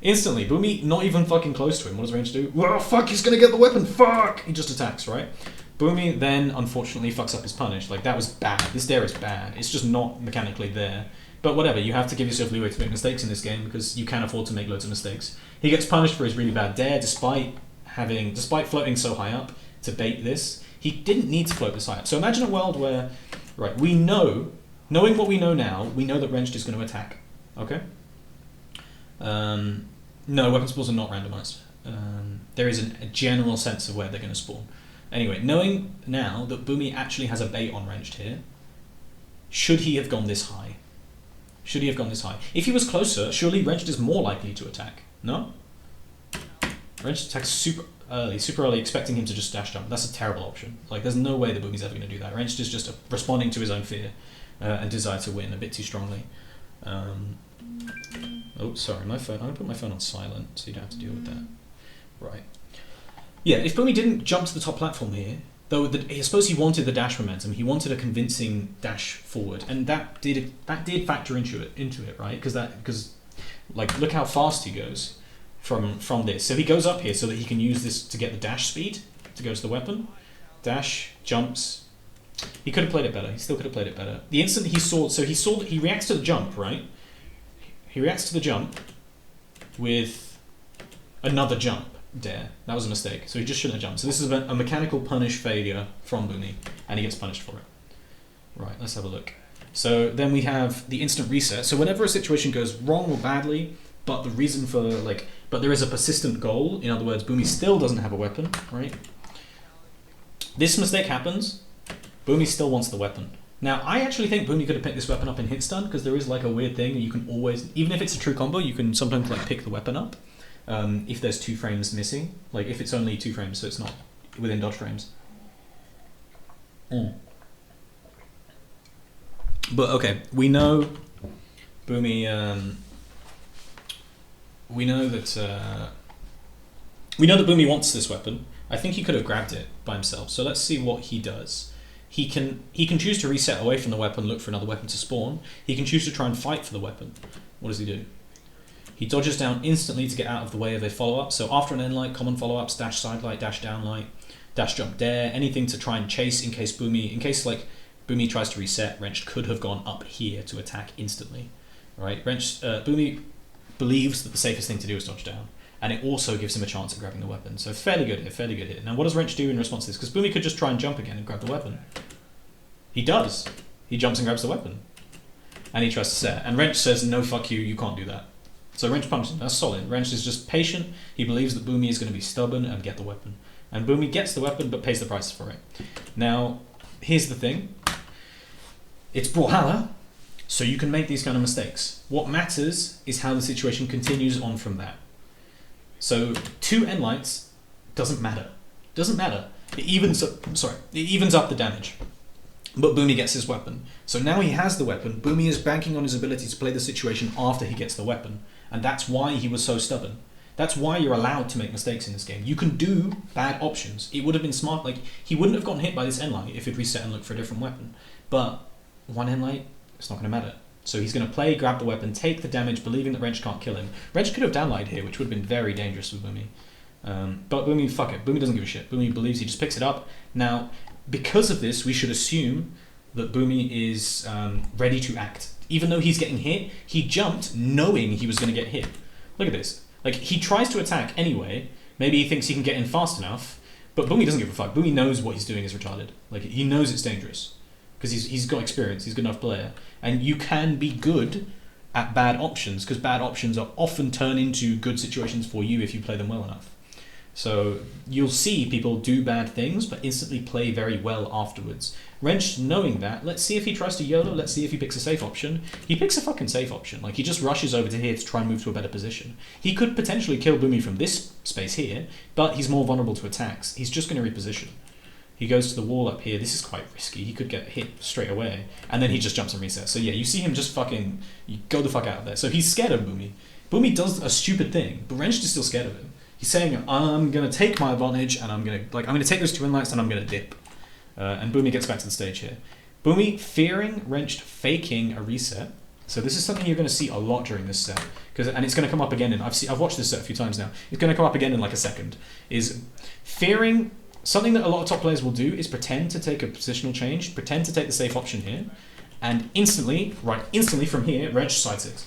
Boomie not even fucking close to him. What does Wrench do? Well, fuck, he's gonna get the weapon, fuck! He just attacks, right? Boomie then, unfortunately, fucks up his punish. That was bad. This dare is bad. It's just not mechanically there. But whatever, you have to give yourself leeway to make mistakes in this game because you can afford to make loads of mistakes. He gets punished for his really bad dare despite floating so high up to bait this. He didn't need to float this high up. So imagine a world where, right, knowing what we know now, we know that Wrenched is going to attack. Okay? No, weapon spawns are not randomized. There is a general sense of where they're going to spawn. Anyway, knowing now that Boomie actually has a bait on Wrenched here, should he have gone this high? If he was closer, surely Wrenched is more likely to attack. No? Wrench attacks super early, expecting him to just dash jump. That's a terrible option. There's no way that Boomie's ever going to do that. Wrench is just responding to his own fear and desire to win a bit too strongly. Oh, sorry, my phone. I'm going to put my phone on silent so you don't have to deal with that. Right. Yeah, if Boomie didn't jump to the top platform here, though I suppose he wanted the dash momentum, he wanted a convincing dash forward, and that did factor into it, right? Because look how fast he goes. From this. So he goes up here so that he can use this to get the dash speed to go to the weapon. Dash, jumps. He could have played it better. He still could have played it better. The instant he reacts to the jump, right? He reacts to the jump with another jump dare. That was a mistake. So he just shouldn't have jumped. So this is a mechanical punish failure from Boomie, and he gets punished for it. Right, let's have a look. So then we have the instant reset. So whenever a situation goes wrong or badly, but the reason for but there is a persistent goal. In other words, Boomie still doesn't have a weapon, right? This mistake happens. Boomie still wants the weapon. Now, I actually think Boomie could have picked this weapon up in hit stun because there is a weird thing. You can always, even if it's a true combo, you can sometimes pick the weapon up. if there's 2 frames missing, like if it's only 2 frames, so it's not within dodge frames. But okay, we know Boomie. We know that Boomie wants this weapon. I think he could have grabbed it by himself. So let's see what he does. He can choose to reset away from the weapon, look for another weapon to spawn. He can choose to try and fight for the weapon. What does he do? He dodges down instantly to get out of the way of a follow-up. So after an end light, common follow-ups, dash side light, dash down light, dash jump dare, anything to try and chase in case Boomie tries to reset. Wrenched could have gone up here to attack instantly, right? Boomie believes that the safest thing to do is dodge down, and it also gives him a chance at grabbing the weapon. So fairly good hit. Now what does Wrench do in response to this? Because Boomie could just try and jump again and grab the weapon. He does. He jumps and grabs the weapon, and he tries to set. And Wrench says, "No, fuck you. You can't do that." So Wrench punches him. That's solid. Wrench is just patient. He believes that Boomie is going to be stubborn and get the weapon. And Boomie gets the weapon, but pays the price for it. Now, here's the thing. It's Brawlhalla, so you can make these kind of mistakes. What matters is how the situation continues on from that. So 2 end lights doesn't matter. It evens up the damage. But Boomie gets his weapon. So now he has the weapon. Boomie is banking on his ability to play the situation after he gets the weapon. And that's why he was so stubborn. That's why you're allowed to make mistakes in this game. You can do bad options. It would have been smart. Like, he wouldn't have gotten hit by this end light if he'd reset and looked for a different weapon. But 1 end light, it's not going to matter. So he's going to play, grab the weapon, take the damage, believing that Wrench can't kill him. Wrench could have downlighted here, which would have been very dangerous with Boomie. But Boomie, fuck it. Boomie doesn't give a shit. Boomie believes, he just picks it up. Now, because of this, we should assume that Boomie is ready to act. Even though he's getting hit, he jumped knowing he was going to get hit. Look at this. Like, he tries to attack anyway. Maybe he thinks he can get in fast enough. But Boomie doesn't give a fuck. Boomie knows what he's doing is retarded. Like, he knows it's dangerous. Because he's got experience. He's a good enough player. And you can be good at bad options, because bad options are often turn into good situations for you if you play them well enough. So you'll see people do bad things, but instantly play very well afterwards. Wrench, knowing that, let's see if he tries to YOLO, let's see if he picks a safe option. He picks a fucking safe option. Like, he just rushes over to here to try and move to a better position. He could potentially kill Boomie from this space here, but he's more vulnerable to attacks. He's just going to reposition. He goes to the wall up here. This is quite risky. He could get hit straight away. And then he just jumps and resets. So yeah, you see him just fucking... You go the fuck out of there. So he's scared of Boomie. Boomie does a stupid thing, but Wrench is still scared of him. He's saying, I'm going to take my advantage, and I'm going to take those 2 in lights, and I'm going to dip. And Boomie gets back to the stage here. Boomie, fearing Wrench faking a reset. So this is something you're going to see a lot during this set. And it's going to come up again, I've watched this set a few times now. It's going to come up again in like a second. Is fearing... Something that a lot of top players will do is pretend to take a positional change, pretend to take the safe option here, and instantly from here, Wrench sides it.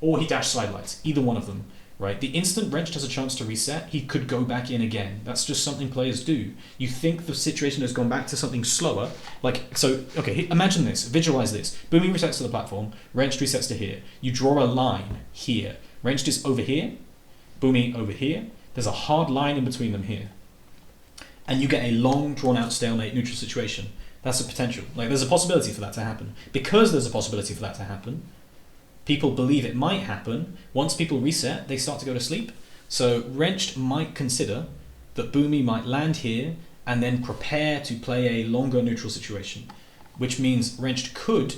Or he dash side lights, either one of them. Right? The instant Wrench has a chance to reset, he could go back in again. That's just something players do. You think the situation has gone back to something slower. Okay, imagine this, visualize this. Boomie resets to the platform, Wrench resets to here. You draw a line here. Wrench is over here, Boomie over here. There's a hard line in between them here. And you get a long, drawn-out stalemate neutral situation. That's a potential. Like, there's a possibility for that to happen. Because there's a possibility for that to happen, people believe it might happen. Once people reset, they start to go to sleep. So Wrenched might consider that Boomie might land here and then prepare to play a longer neutral situation, which means Wrenched could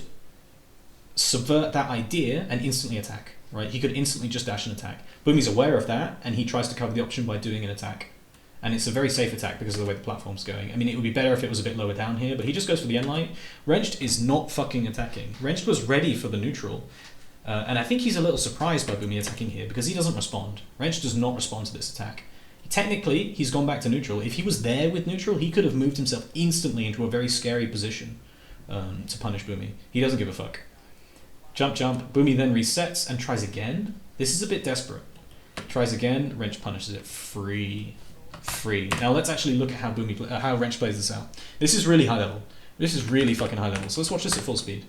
subvert that idea and instantly attack. Right? He could instantly just dash and attack. Boomie's aware of that, and he tries to cover the option by doing an attack. And it's a very safe attack because of the way the platform's going. I mean, it would be better if it was a bit lower down here, but he just goes for the end light. Wrenched is not fucking attacking. Wrenched was ready for the neutral. And I think he's a little surprised by Boomie attacking here because he doesn't respond. Wrenched does not respond to this attack. Technically, he's gone back to neutral. If he was there with neutral, he could have moved himself instantly into a very scary position to punish Boomie. He doesn't give a fuck. Jump, jump. Boomie then resets and tries again. This is a bit desperate. Tries again. Wrench punishes it. Free. Now let's actually look at how Wrench plays this out. This is really high level. This is really fucking high level. So let's watch this at full speed.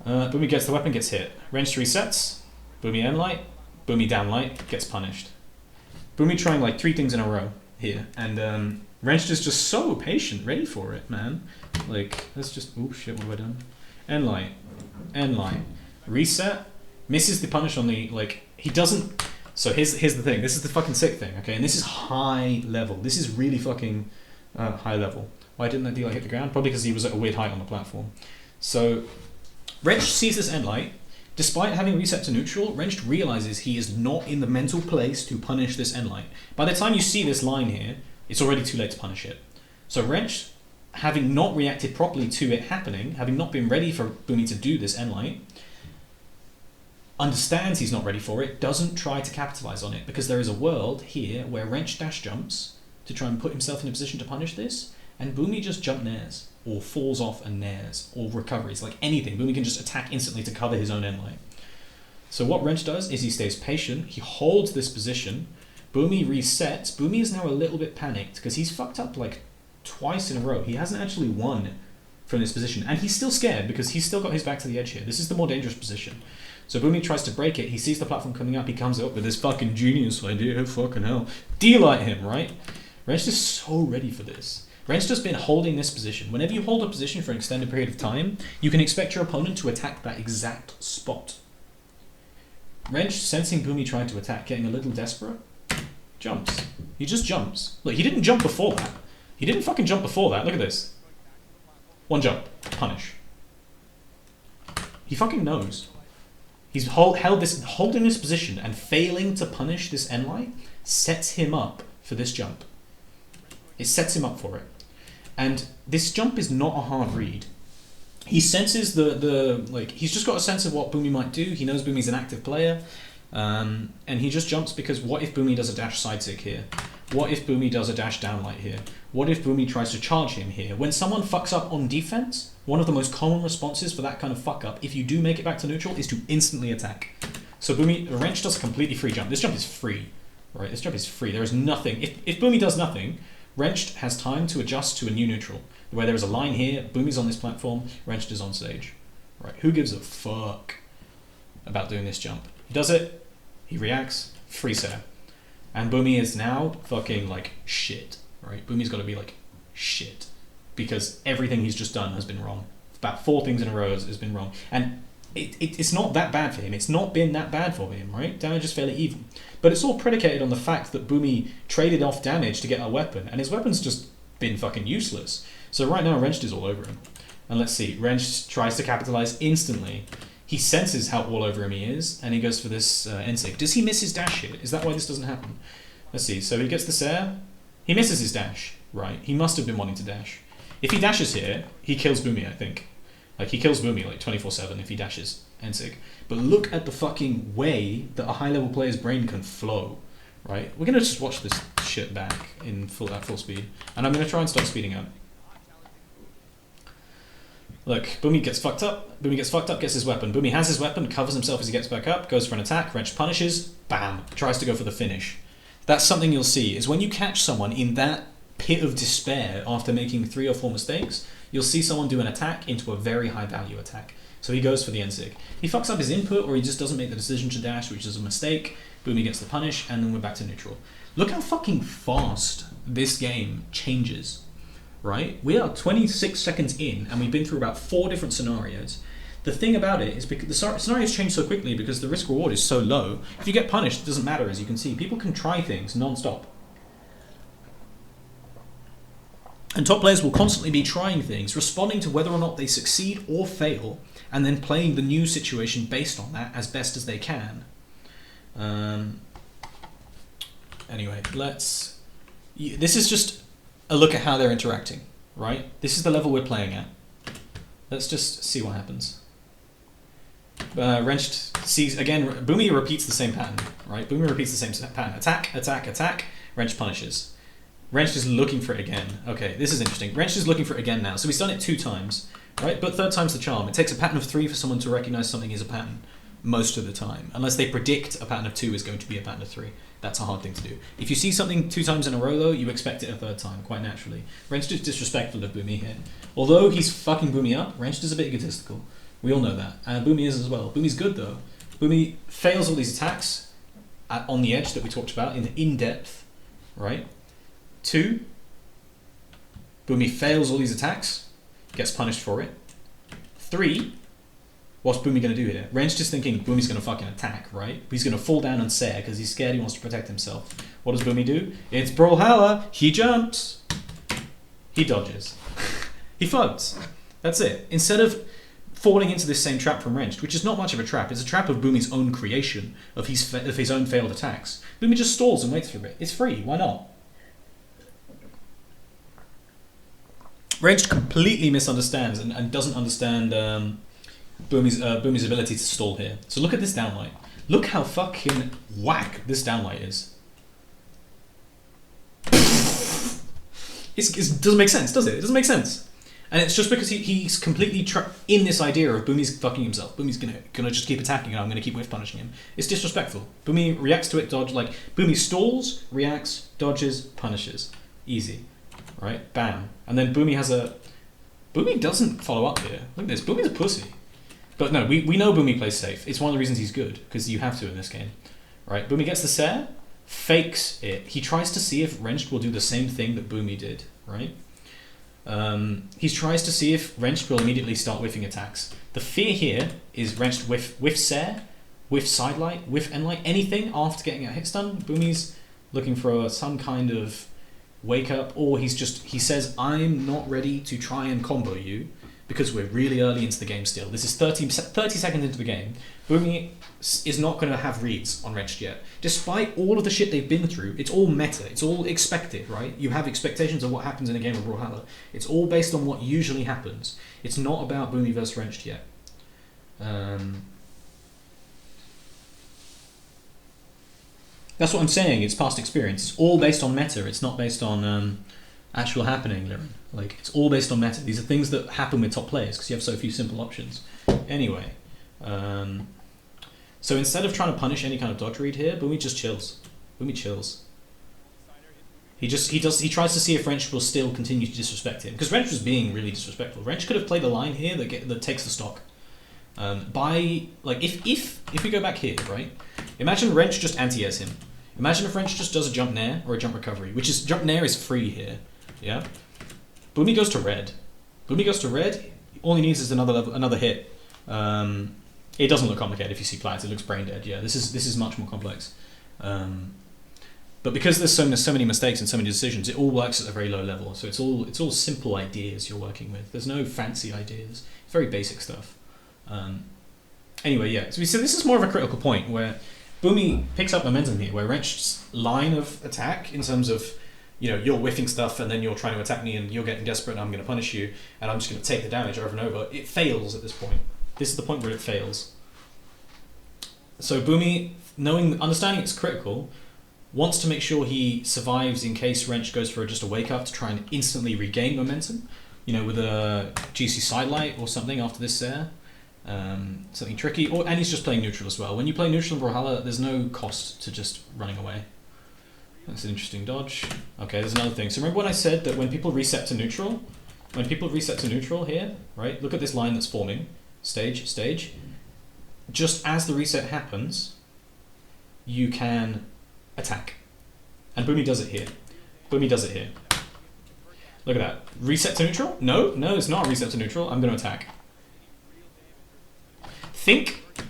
Boomie gets the weapon, gets hit. Wrench resets. Boomie end light. Boomie down light. Gets punished. Boomie trying like 3 things in a row here, and Wrench is just so patient, ready for it, man. Like, let's just... Oh shit, what have I done? End light. End light. Reset. Misses the punish on the... Like, he doesn't... So here's the thing. This is the fucking sick thing, okay? And this is high level. This is really fucking high level. Why didn't that dealer hit the ground? Probably because he was at a weird height on the platform. So Wrench sees this end light. Despite having reset to neutral, Wrench realizes he is not in the mental place to punish this end light. By the time you see this line here, it's already too late to punish it. So Wrench, having not reacted properly to it happening, having not been ready for Boomie to do this end light, understands he's not ready for it, doesn't try to capitalize on it, because there is a world here where Wrench dash jumps to try and put himself in a position to punish this, and Boomie just jump nairs, or falls off and nairs, or recoveries, like anything. Boomie can just attack instantly to cover his own end light. So what Wrench does is he stays patient, he holds this position, Boomie resets. Boomie is now a little bit panicked, because he's fucked up like twice in a row. He hasn't actually won from this position, and he's still scared because he's still got his back to the edge here. This is the more dangerous position. So Boomie tries to break it, he sees the platform coming up, he comes up with this fucking genius idea, fucking hell. D-light him, right? Wrench is so ready for this. Wrench has been holding this position. Whenever you hold a position for an extended period of time, you can expect your opponent to attack that exact spot. Wrench, sensing Boomie trying to attack, getting a little desperate, jumps. He just jumps. Look, he didn't jump before that. He didn't fucking jump before that. Look at this. One jump. Punish. He fucking knows. He's holding this position, and failing to punish this end light sets him up for this jump. It sets him up for it. And this jump is not a hard read. He senses he's just got a sense of what Boomie might do. He knows Boomie's an active player. And he just jumps because what if Boomie does a dash side sig here? What if Boomie does a dash downlight here? What if Boomie tries to charge him here? When someone fucks up on defense, one of the most common responses for that kind of fuck up, if you do make it back to neutral, is to instantly attack. So Wrench does a completely free jump. This jump is free, right? This jump is free. There is nothing. If Boomie does nothing, Wrench has time to adjust to a new neutral. Where there is a line here, Boomie's on this platform, Wrench is on stage. Right? Who gives a fuck about doing this jump? He does it, he reacts, free set. And Boomie is now fucking like shit, right? Boomie's got to be like shit. Because everything he's just done has been wrong. About 4 things in a row has been wrong. And it's not that bad for him. It's not been that bad for him, right? Damage is fairly even. But it's all predicated on the fact that Boomie traded off damage to get a weapon. And his weapon's just been fucking useless. So right now, Wrench is all over him. And let's see. Wrench tries to capitalize instantly. He senses how all over him he is, and he goes for this NSIG. Does he miss his dash here? Is that why this doesn't happen? Let's see. So he gets this air. He misses his dash, right? He must have been wanting to dash. If he dashes here, he kills Boomie, I think. Like, he kills Boomie like 24/7 if he dashes NSIG. But look at the fucking way that a high-level player's brain can flow, right? We're going to just watch this shit back in at full speed. And I'm going to try and start speeding up. Look, Boomie gets fucked up. Boomie gets fucked up, gets his weapon. Boomie has his weapon, covers himself as he gets back up, goes for an attack, Wrench punishes, bam, tries to go for the finish. That's something you'll see, is when you catch someone in that pit of despair after making 3 or 4 mistakes, you'll see someone do an attack into a very high value attack. So he goes for the NSIG. He fucks up his input, or he just doesn't make the decision to dash, which is a mistake. Boomie gets the punish, and then we're back to neutral. Look how fucking fast this game changes. Right? We are 26 seconds in, and we've been through about 4 different scenarios. The thing about it is because the scenarios change so quickly because the risk reward is so low. If you get punished, it doesn't matter, as you can see. People can try things non-stop. And top players will constantly be trying things, responding to whether or not they succeed or fail, and then playing the new situation based on that as best as they can. Anyway, this is just a look at how they're interacting, right? This is the level we're playing at. Let's just see what happens. Wrench sees, again, Boomie repeats the same pattern, right? Boomie repeats the same pattern. Attack, attack, attack, Wrench punishes. Wrench is looking for it again. Okay, this is interesting. Wrench is looking for it again now. So he's done it 2 times, right? But 3rd time's the charm. It takes a pattern of 3 for someone to recognize something is a pattern most of the time, unless they predict a pattern of 2 is going to be a pattern of 3. That's a hard thing to do. If you see something 2 times in a row, though, you expect it a 3rd time, quite naturally. Wrench is disrespectful of Boomie here. Although he's fucking Boomie up, Wrench is a bit egotistical. We all know that. And Boomie is as well. Boomie's good, though. Boomie fails all these attacks on the edge that we talked about in depth, right? 2, Boomie fails all these attacks, gets punished for it. 3, What's Boomie going to do here? Wrench just thinking Boomie's going to fucking attack, right? He's going to fall down and stare because he's scared, he wants to protect himself. What does Boomie do? It's Brawlhalla. He jumps. He dodges. He floats. That's it. Instead of falling into this same trap from Wrench, which is not much of a trap, it's a trap of Boomie's own creation, of his own failed attacks. Boomie just stalls and waits for a bit. It's free, why not? Wrench completely misunderstands and doesn't understand Boomie's ability to stall here. So look at this downlight. Look how fucking whack this downlight is. It doesn't make sense, does it? It doesn't make sense. And it's just because he's completely in this idea of Boomie's fucking himself. Boomie's gonna just keep attacking and I'm gonna keep whiff punishing him. It's disrespectful. Boomie reacts to it, dodge, like Boomie stalls, reacts, dodges, punishes. Easy. Right? Bam. And then Boomie doesn't follow up here. Look at this. Boomie's a pussy. But no, we know Boomie plays safe. It's one of the reasons he's good, because you have to in this game. Right? Boomie gets the Sare, fakes it. He tries to see if Wrench will do the same thing that Boomie did. Right? He tries to see if Wrench will immediately start whiffing attacks. The fear here is Wrench whiff Sare, whiff Sidelight, whiff Endlight, anything after getting a hit stun. Boomie's looking for some kind of wake up, or he says, I'm not ready to try and combo you because we're really early into the game still. This is 30 seconds into the game. Boomie is not going to have reads on Wrench yet. Despite all of the shit they've been through, it's all meta. It's all expected, right? You have expectations of what happens in a game of Brawlhalla. It's all based on what usually happens. It's not about Boomie versus Wrench yet. That's what I'm saying. It's past experience. It's all based on meta. It's not based on actual happening, Liren. Like, it's all based on meta. These are things that happen with top players because you have so few simple options. Anyway, so instead of trying to punish any kind of dodge read here, Boomie just chills. Boomie chills. He tries to see if Wrench will still continue to disrespect him, because Wrench was being really disrespectful. Wrench could have played a line here that takes the stock. If we go back here, right? Imagine Wrench just anti-airs him. Imagine if Wrench just does a jump nair or a jump recovery, jump nair is free here. Yeah. Boomie goes to red. Boomie goes to red. All he needs is another hit. It doesn't look complicated if you see plats. It looks brain dead. Yeah. This is much more complex. But because there's so many mistakes and so many decisions, it all works at a very low level. So it's all simple ideas you're working with. There's no fancy ideas. It's very basic stuff. Anyway, yeah. So this is more of a critical point where Boomie picks up momentum here, where Wrench's line of attack in terms of, you're whiffing stuff and then you're trying to attack me and you're getting desperate and I'm going to punish you and I'm just going to take the damage over and over. It fails at this point. This is the point where it fails. So Boomie, understanding it's critical, wants to make sure he survives in case Wrench goes for just a wake up to try and instantly regain momentum, with a GC sidelight or something after this Sare. Something tricky, and he's just playing neutral as well. When you play neutral in Brawlhalla, there's no cost to just running away. That's an interesting dodge. Okay, there's another thing. So remember when I said that when people reset to neutral here, right? Look at this line that's forming. Stage. Just as the reset happens, you can attack. And Boomie does it here. Look at that. Reset to neutral? No, it's not a reset to neutral. I'm going to attack.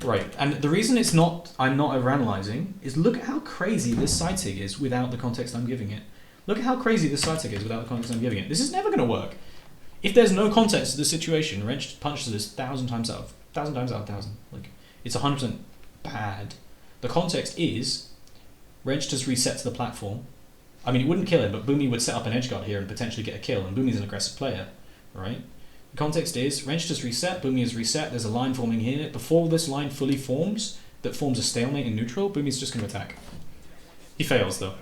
Right, and the reason I'm not overanalyzing is look at how crazy this side sig is without the context I'm giving it. This is never going to work. If there's no context to the situation, Wrench punches this 1,000 times out of 1,000. Like, it's 100% bad. The context is Wrench just resets the platform. I mean, it wouldn't kill him, but Boomie would set up an edge guard here and potentially get a kill, and Boomie's an aggressive player, right? The context is, Wrench just reset, Boomie is reset, there's a line forming here. Before this line fully forms, that forms a stalemate in neutral, Boomie's just going to attack. He fails, though.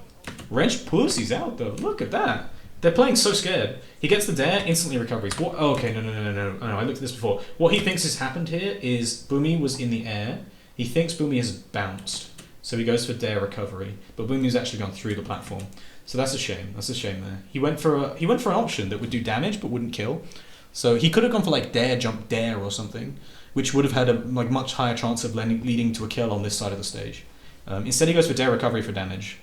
Wrench pussies out, though. Look at that. They're playing so scared. He gets the dare, instantly recovers. What? Oh, okay, no, I looked at this before. What he thinks has happened here is Boomie was in the air. He thinks Boomie has bounced. So he goes for dare recovery. But Boomie's actually gone through the platform. So that's a shame. There. He went for an option that would do damage but wouldn't kill. So he could have gone for like dare, jump, dare or something, which would have had a much higher chance of leading to a kill on this side of the stage. Instead he goes for dare recovery for damage.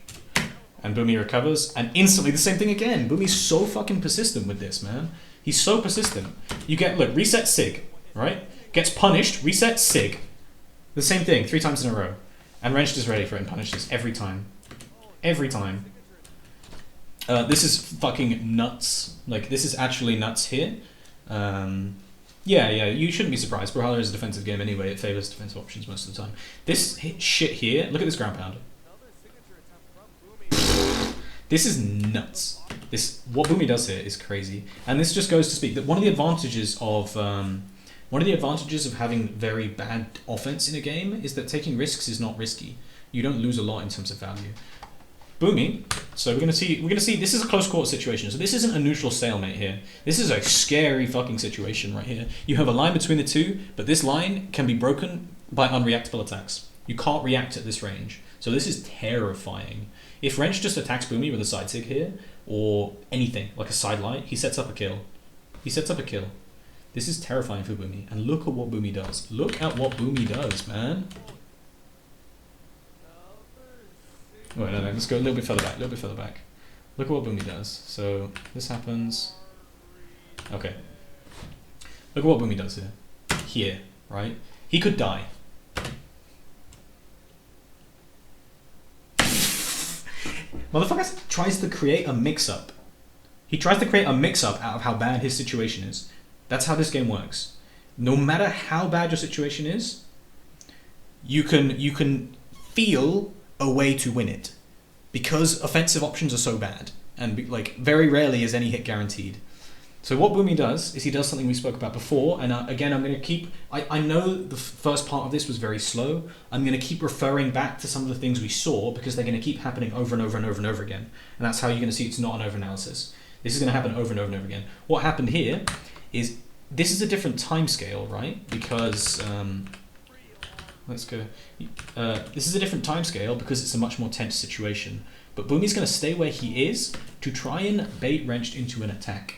And Boomie recovers, and instantly the same thing again. Boomie's so fucking persistent with this, man. He's so persistent. You get, reset sig, right? gets punished, resets, sig. The same thing, 3 times in a row. And Wrenched is ready for it and punishes every time. Every time. This is fucking nuts. Like, this is actually nuts here. Yeah, you shouldn't be surprised. Brawlhalla is a defensive game anyway. It favors defensive options most of the time. This shit here, look at this ground pound. This is nuts. What Boomie does here is crazy. And this just goes to speak that one of the advantages of having very bad offense in a game is that taking risks is not risky. You don't lose a lot in terms of value. Boomie. So we're gonna see. This is a close court situation. So this isn't a neutral stalemate here. This is a scary fucking situation right here. You have a line between the two, but this line can be broken by unreactable attacks. You can't react at this range. So this is terrifying. If Wrench just attacks Boomie with a side sig here, or anything like a side light, he sets up a kill. This is terrifying for Boomie. And look at what Boomie does. Look at what Boomie does, man. Wait, no, let's go a little bit further back. Look at what Boomie does. So, this happens. Okay. Look at what Boomie does here. Here, right? He could die. Motherfucker tries to create a mix-up. He tries to create a mix-up out of how bad his situation is. That's how this game works. No matter how bad your situation is, you can feel a way to win it, because offensive options are so bad, and like very rarely is any hit guaranteed. So what Boomie does is he does something we spoke about before, and again I'm going to keep. I know the first part of this was very slow. I'm going to keep referring back to some of the things we saw because they're going to keep happening over and over and over and over again, and that's how you're going to see it's not an over-analysis. This is going to happen over and over and over again. What happened here is this is a different time scale, right? Because let's go. This is a different time scale because it's a much more tense situation. But Boomie's going to stay where he is to try and bait Wrenched into an attack.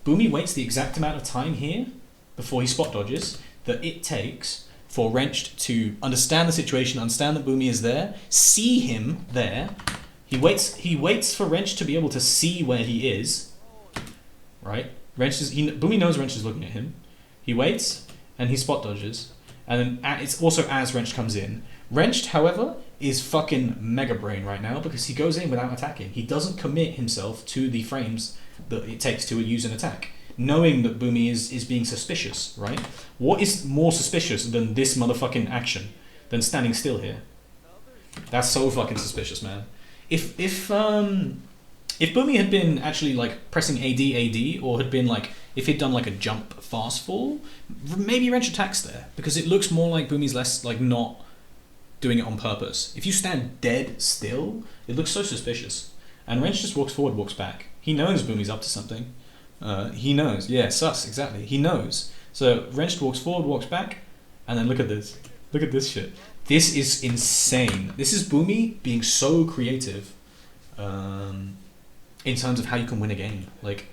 Boomie waits the exact amount of time here before he spot dodges that it takes for Wrenched to understand the situation, understand that Boomie is there, see him there. He waits for Wrenched to be able to see where he is, right? Boomie knows Wrenched is looking at him. He waits and he spot dodges. And then it's also as Wrenched comes in. Wrenched, however, is fucking mega brain right now because he goes in without attacking. He doesn't commit himself to the frames that it takes to use an attack, knowing that Boomie is being suspicious, right? What is more suspicious than this motherfucking action, than standing still here? That's so fucking suspicious, man. If Boomie had been actually like pressing AD, or had been like, if he'd done like a jump fast fall, maybe Wrench attacks there, because it looks more like Boomie's less like not doing it on purpose. If you stand dead still, it looks so suspicious. And Wrench just walks forward, walks back. He knows Boomie's up to something. He knows. Yeah, sus, exactly. He knows. So Wrench walks forward, walks back, and then look at this. Look at this shit. This is insane. This is Boomie being so creative in terms of how you can win a game. Like,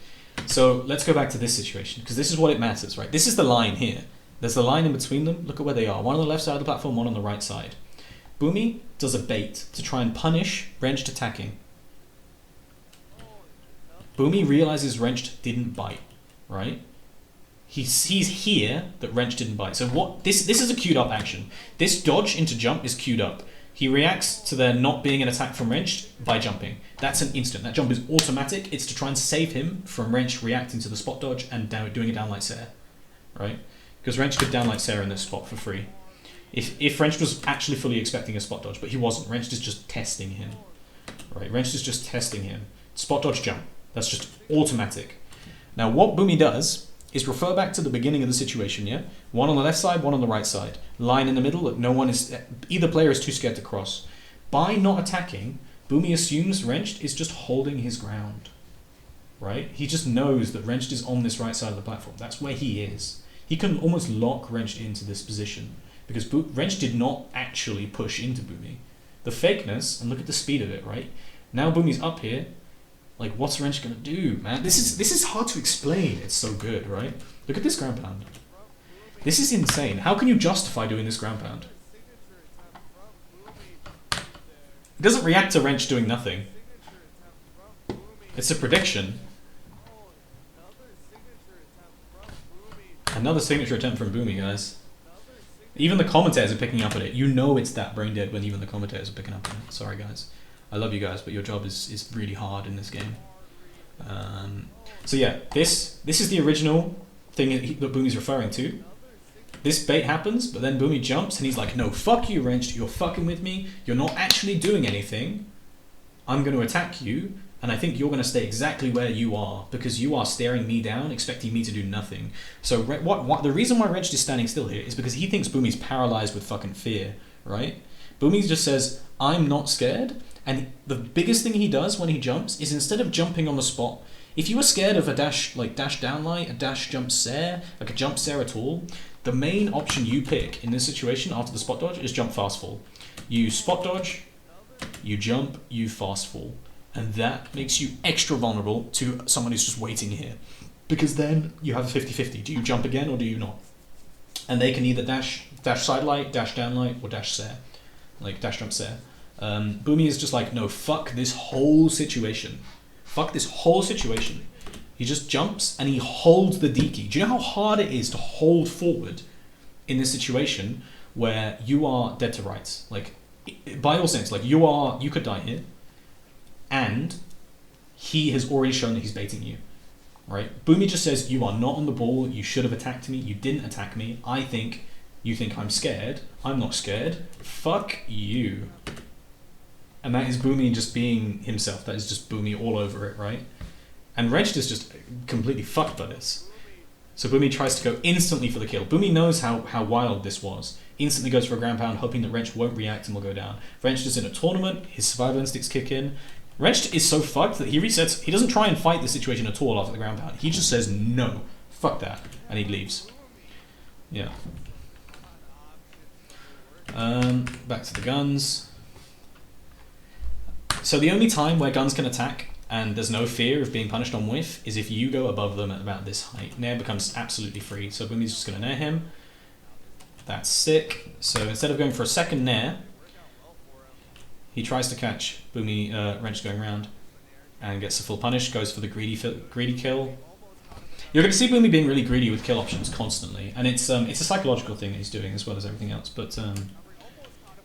so let's go back to this situation, because this is what it matters, right? This is the line here. There's the line in between them. Look at where they are. One on the left side of the platform, one on the right side. Boomie does a bait to try and punish Wrenched attacking. Boomie realizes Wrenched didn't bite, right? He sees here that Wrenched didn't bite. So what? This is a queued up action. This dodge into jump is queued up. He reacts to there not being an attack from Wrenched by jumping. That's an instant. That jump is automatic. It's to try and save him from Wrenched reacting to the spot dodge and doing a downlight Sarah, right? Because Wrenched could downlight Sarah in this spot for free. If Wrenched was actually fully expecting a spot dodge, but he wasn't. Wrenched is just testing him, right? Wrenched is just testing him. Spot dodge jump. That's just automatic. Now what Boomie does is refer back to the beginning of the situation, yeah? One on the left side, one on the right side. Line in the middle that no one is... Either player is too scared to cross. By not attacking, Boomie assumes Wrenched is just holding his ground, right? He just knows that Wrenched is on this right side of the platform. That's where he is. He can almost lock Wrenched into this position because Wrenched did not actually push into Boomie. The fakeness, and look at the speed of it, right? Now Boomie's up here. Like, what's Wrench gonna do, man? This is hard to explain. It's so good, right? Look at this ground pound. This is insane. How can you justify doing this ground pound? It doesn't react to Wrench doing nothing. It's a prediction. Another signature attempt from Boomie, guys. Even the commentators are picking up on it. You know it's that brain dead when even the commentators are picking up on it. Sorry guys. I love you guys, but your job is really hard in this game. So yeah, this is the original thing that Boomie's referring to. This bait happens, but then Boomie jumps and he's like, no, fuck you, Wrenched. You're fucking with me. You're not actually doing anything. I'm going to attack you. And I think you're going to stay exactly where you are because you are staring me down, expecting me to do nothing. So the reason why Wrenched is standing still here is because he thinks Boomie's paralyzed with fucking fear, right? Boomie just says, I'm not scared. And the biggest thing he does when he jumps is instead of jumping on the spot, if you were scared of a dash, like dash downlight, a dash jump stare, like a jump stare at all, the main option you pick in this situation after the spot dodge is jump fast fall. You spot dodge, you jump, you fast fall. And that makes you extra vulnerable to someone who's just waiting here. Because then you have a 50-50. Do you jump again or do you not? And they can either dash side light, dash down light, or dash stare. Like dash jump stare. Boomie is just like, no, fuck this whole situation. Fuck this whole situation. He just jumps and he holds the D key. Do you know how hard it is to hold forward in this situation where you are dead to rights? Like, by all sense, like you could die here. And he has already shown that he's baiting you, right? Boomie just says, you are not on the ball. You should have attacked me. You didn't attack me. You think I'm scared. I'm not scared. Fuck you. And that is Boomie just being himself. That is just Boomie all over it, right? And Wrenched is just completely fucked by this. So Boomie tries to go instantly for the kill. Boomie knows how wild this was. Instantly goes for a ground pound, hoping that Wrenched won't react and will go down. Wrenched is in a tournament. His survival instincts kick in. Wrenched is so fucked that he resets. He doesn't try and fight the situation at all after the ground pound. He just says, no, fuck that. And he leaves. Yeah. Back to the guns. So the only time where guns can attack and there's no fear of being punished on whiff is if you go above them at about this height. Nair becomes absolutely free. So Boomie's just going to Nair him. That's sick. So instead of going for a second Nair, he tries to catch Boomie, Wrench going around and gets the full punish, goes for the greedy kill. You're going to see Boomie being really greedy with kill options constantly, and it's a psychological thing that he's doing as well as everything else. But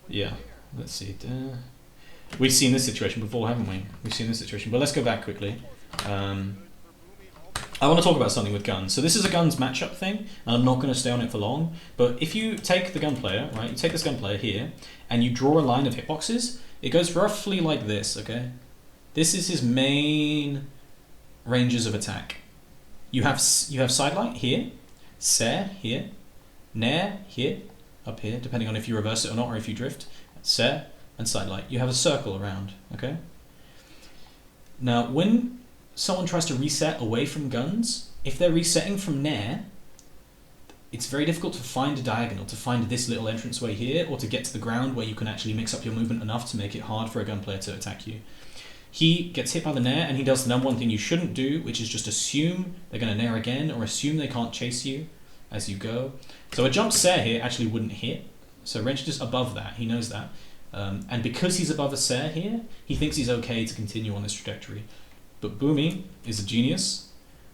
yeah, let's see. We've seen this situation before, haven't we? We've seen this situation, but let's go back quickly. I want to talk about something with guns. So this is a guns matchup thing, and I'm not going to stay on it for long. But if you take the gun player, right? You take this gun player here, and you draw a line of hitboxes. It goes roughly like this, okay? This is his main ranges of attack. You have sidelight here, Ser here, Nair here, up here, depending on if you reverse it or not, or if you drift, Ser, and sidelight. You have a circle around, okay? Now, when someone tries to reset away from guns, if they're resetting from Nair, it's very difficult to find a diagonal, to find this little entranceway here, or to get to the ground where you can actually mix up your movement enough to make it hard for a gun player to attack you. He gets hit by the Nair, and he does the number one thing you shouldn't do, which is just assume they're going to Nair again, or assume they can't chase you as you go. So a jump Ser here actually wouldn't hit, so Wrench is above that, he knows that. And because he's above a Ser here, he thinks he's okay to continue on this trajectory. But Boomie is a genius.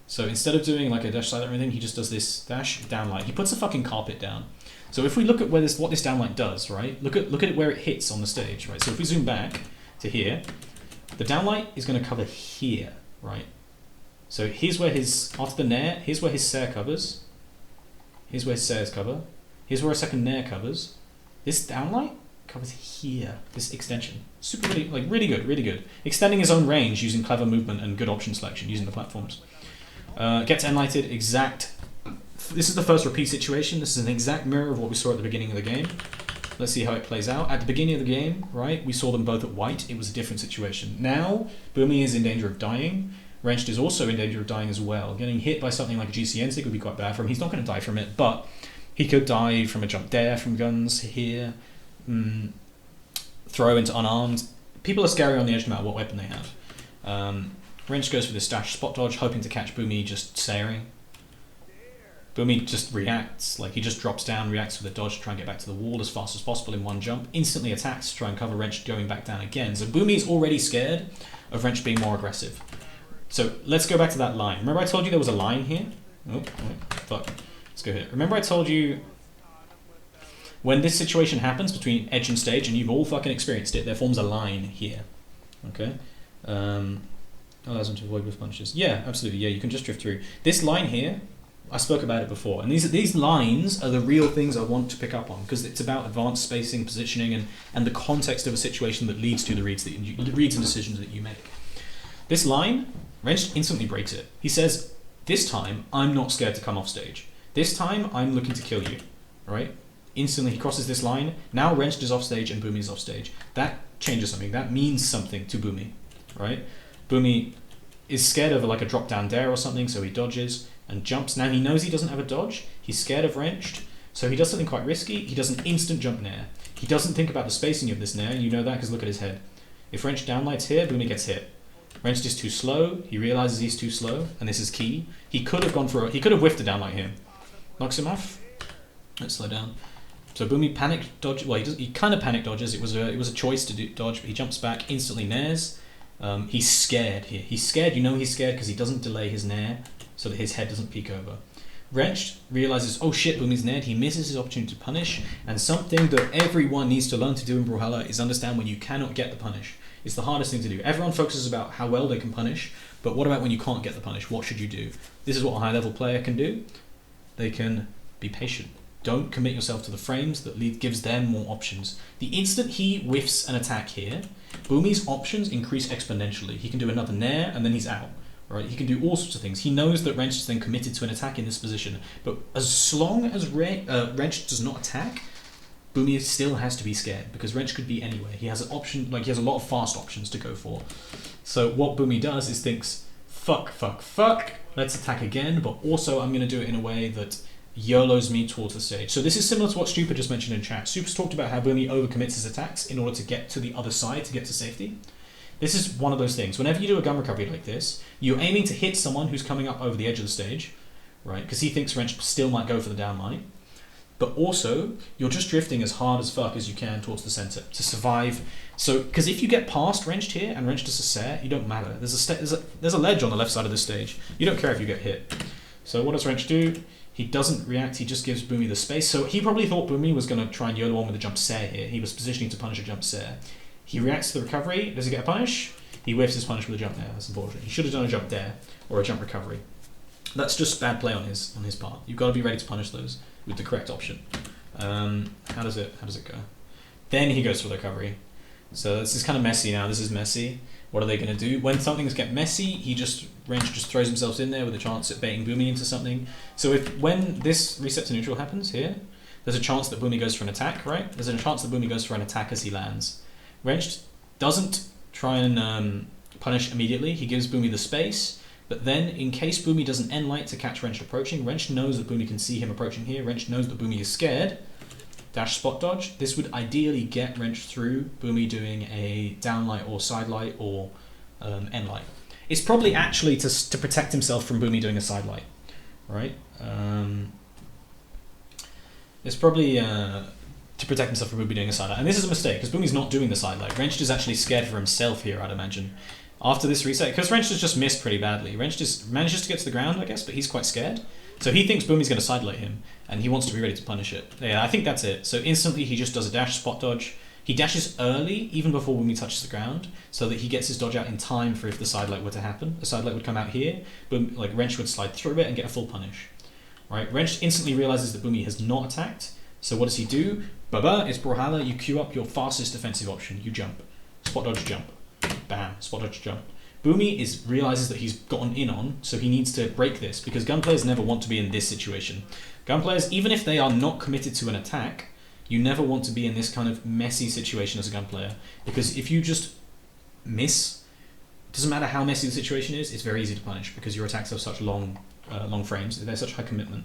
So instead of doing like a dash side or anything, he just does this dash downlight. He puts a fucking carpet down. So if we look at what this downlight does, right? Look at it where it hits on the stage, right? So if we zoom back to here, the downlight is going to cover here, right? So here's where after the Nair, here's where his Ser covers. Here's where his Sers cover. Here's where a second Nair covers. This downlight covers here, this extension. Really good. Extending his own range using clever movement and good option selection using the platforms. Gets Unedited exact. This is the first repeat situation. This is an exact mirror of what we saw at the beginning of the game. Let's see how it plays out. At the beginning of the game, right, we saw them both at white. It was a different situation. Now, Boomie is in danger of dying. Wrenched is also in danger of dying as well. Getting hit by something like a GCN stick would be quite bad for him. He's not going to die from it, but he could die from a jump dare from guns here. Throw into unarmed. People are scary on the edge no matter what weapon they have. Wrench goes for this dash spot dodge, hoping to catch Boomie just staring. Boomie just reacts, like he just drops down, reacts with a dodge to try and get back to the wall as fast as possible in one jump, instantly attacks to try and cover Wrench going back down again. So Boomie's already scared of Wrench being more aggressive. So let's go back to that line. Remember I told you there was a line here? Oh, fuck. Let's go here. Remember I told you When this situation happens between edge and stage, and you've all fucking experienced it, there forms a line here. Okay? Allows them to avoid whiff punches. Yeah, absolutely. Yeah, you can just drift through. This line here, I spoke about it before, and these lines are the real things I want to pick up on, because it's about advanced spacing, positioning, and the context of a situation that leads to the reads and decisions that you make. This line, Wrench instantly breaks it. He says, this time, I'm not scared to come off stage. This time, I'm looking to kill you. Right? Instantly, he crosses this line. Now, Wrenched is off stage and Boomie is off stage. That changes something. That means something to Boomie. Right? Boomie is scared of like a drop down dare or something, so he dodges and jumps. Now, he knows he doesn't have a dodge. He's scared of Wrenched, so he does something quite risky. He does an instant jump nair. He doesn't think about the spacing of this nair, and you know that because look at his head. If Wrenched downlights here, Boomie gets hit. Wrenched is too slow. He realizes he's too slow, and this is key. He could have gone for he could have whiffed a downlight here. Knocks him off. Let's slow down. So Boomie panic dodge. Well, he kind of panic dodges. It was a choice to do dodge, but he jumps back, instantly nairs. He's scared here. He's scared. You know he's scared because he doesn't delay his nair so that his head doesn't peek over. Wrenched realizes, oh shit, Boomie's naired. He misses his opportunity to punish, and something that everyone needs to learn to do in Brawlhalla is understand when you cannot get the punish. It's the hardest thing to do. Everyone focuses about how well they can punish, but what about when you can't get the punish? What should you do? This is what a high-level player can do. They can be patient. Don't commit yourself to the frames. That gives them more options. The instant he whiffs an attack here, Boomie's options increase exponentially. He can do another nair, and then he's out. Right? He can do all sorts of things. He knows that Wrench is then committed to an attack in this position, but as long as Wrench does not attack, Boomie still has to be scared, because Wrench could be anywhere. He has an option, like he has a lot of fast options to go for. So what Boomie does is thinks, fuck, let's attack again, but also I'm going to do it in a way that YOLOs me towards the stage. So this is similar to what Stupa just mentioned in chat. Stupa's talked about how Boomie overcommits his attacks in order to get to the other side, to get to safety. This is one of those things. Whenever you do a gun recovery like this, you're aiming to hit someone who's coming up over the edge of the stage, right? Because he thinks Wrench still might go for the downlight. But also, you're just drifting as hard as fuck as you can towards the center to survive. So, because if you get past Wrenched here and Wrenched does a Sair, you don't matter. There's a ledge on the left side of the stage. You don't care if you get hit. So what does Wrench do? He doesn't react, he just gives Boomie the space. So he probably thought Boomie was going to try and YOLO on with a jump Sair here. He was positioning to punish a jump Sair. He reacts to the recovery. Does he get a punish? He whiffs his punish with a jump nair. That's unfortunate. He should have done a jump dare or a jump recovery. That's just bad play on his part. You've got to be ready to punish those with the correct option. How does it go? Then he goes for the recovery. So this is kind of messy now. This is messy. What are they going to do? When something's get messy, Wrench just throws himself in there with a chance at baiting Boomie into something. So when this reset to neutral happens here, there's a chance that Boomie goes for an attack, right? There's a chance that Boomie goes for an attack as he lands. Wrench doesn't try and punish immediately. He gives Boomie the space, but then in case Boomie doesn't end light to catch Wrench approaching, Wrench knows that Boomie can see him approaching here. Wrench knows that Boomie is scared. Dash spot dodge. This would ideally get Wrench through Boomie doing a downlight or sidelight or end light. It's probably actually to protect himself from Boomie doing a sidelight, right? It's probably to protect himself from Boomie doing a sidelight. And this is a mistake, because Boomie's not doing the sidelight. Wrench is actually scared for himself here, I'd imagine. After this reset, because Wrench has just missed pretty badly. Wrench just manages to get to the ground, I guess, but he's quite scared. So he thinks Boomie's going to sidelight him, and he wants to be ready to punish it. Yeah, I think that's it. So instantly he just does a dash spot dodge. He dashes early, even before Boomie touches the ground, so that he gets his dodge out in time for if the sidelight were to happen. The sidelight would come out here, but like Wrench would slide through it and get a full punish. Right? Wrench instantly realizes that Boomie has not attacked. So what does he do? Baba, it's Brawlhalla. You queue up your fastest defensive option. You jump. Spot dodge, jump. Bam. Spot dodge, jump. Boomie realizes that he's gotten in on, so he needs to break this, because gun players never want to be in this situation. Gun players, even if they are not committed to an attack, you never want to be in this kind of messy situation as a gun player, because if you just miss, it doesn't matter how messy the situation is, it's very easy to punish, because your attacks have such long frames, they're such high commitment.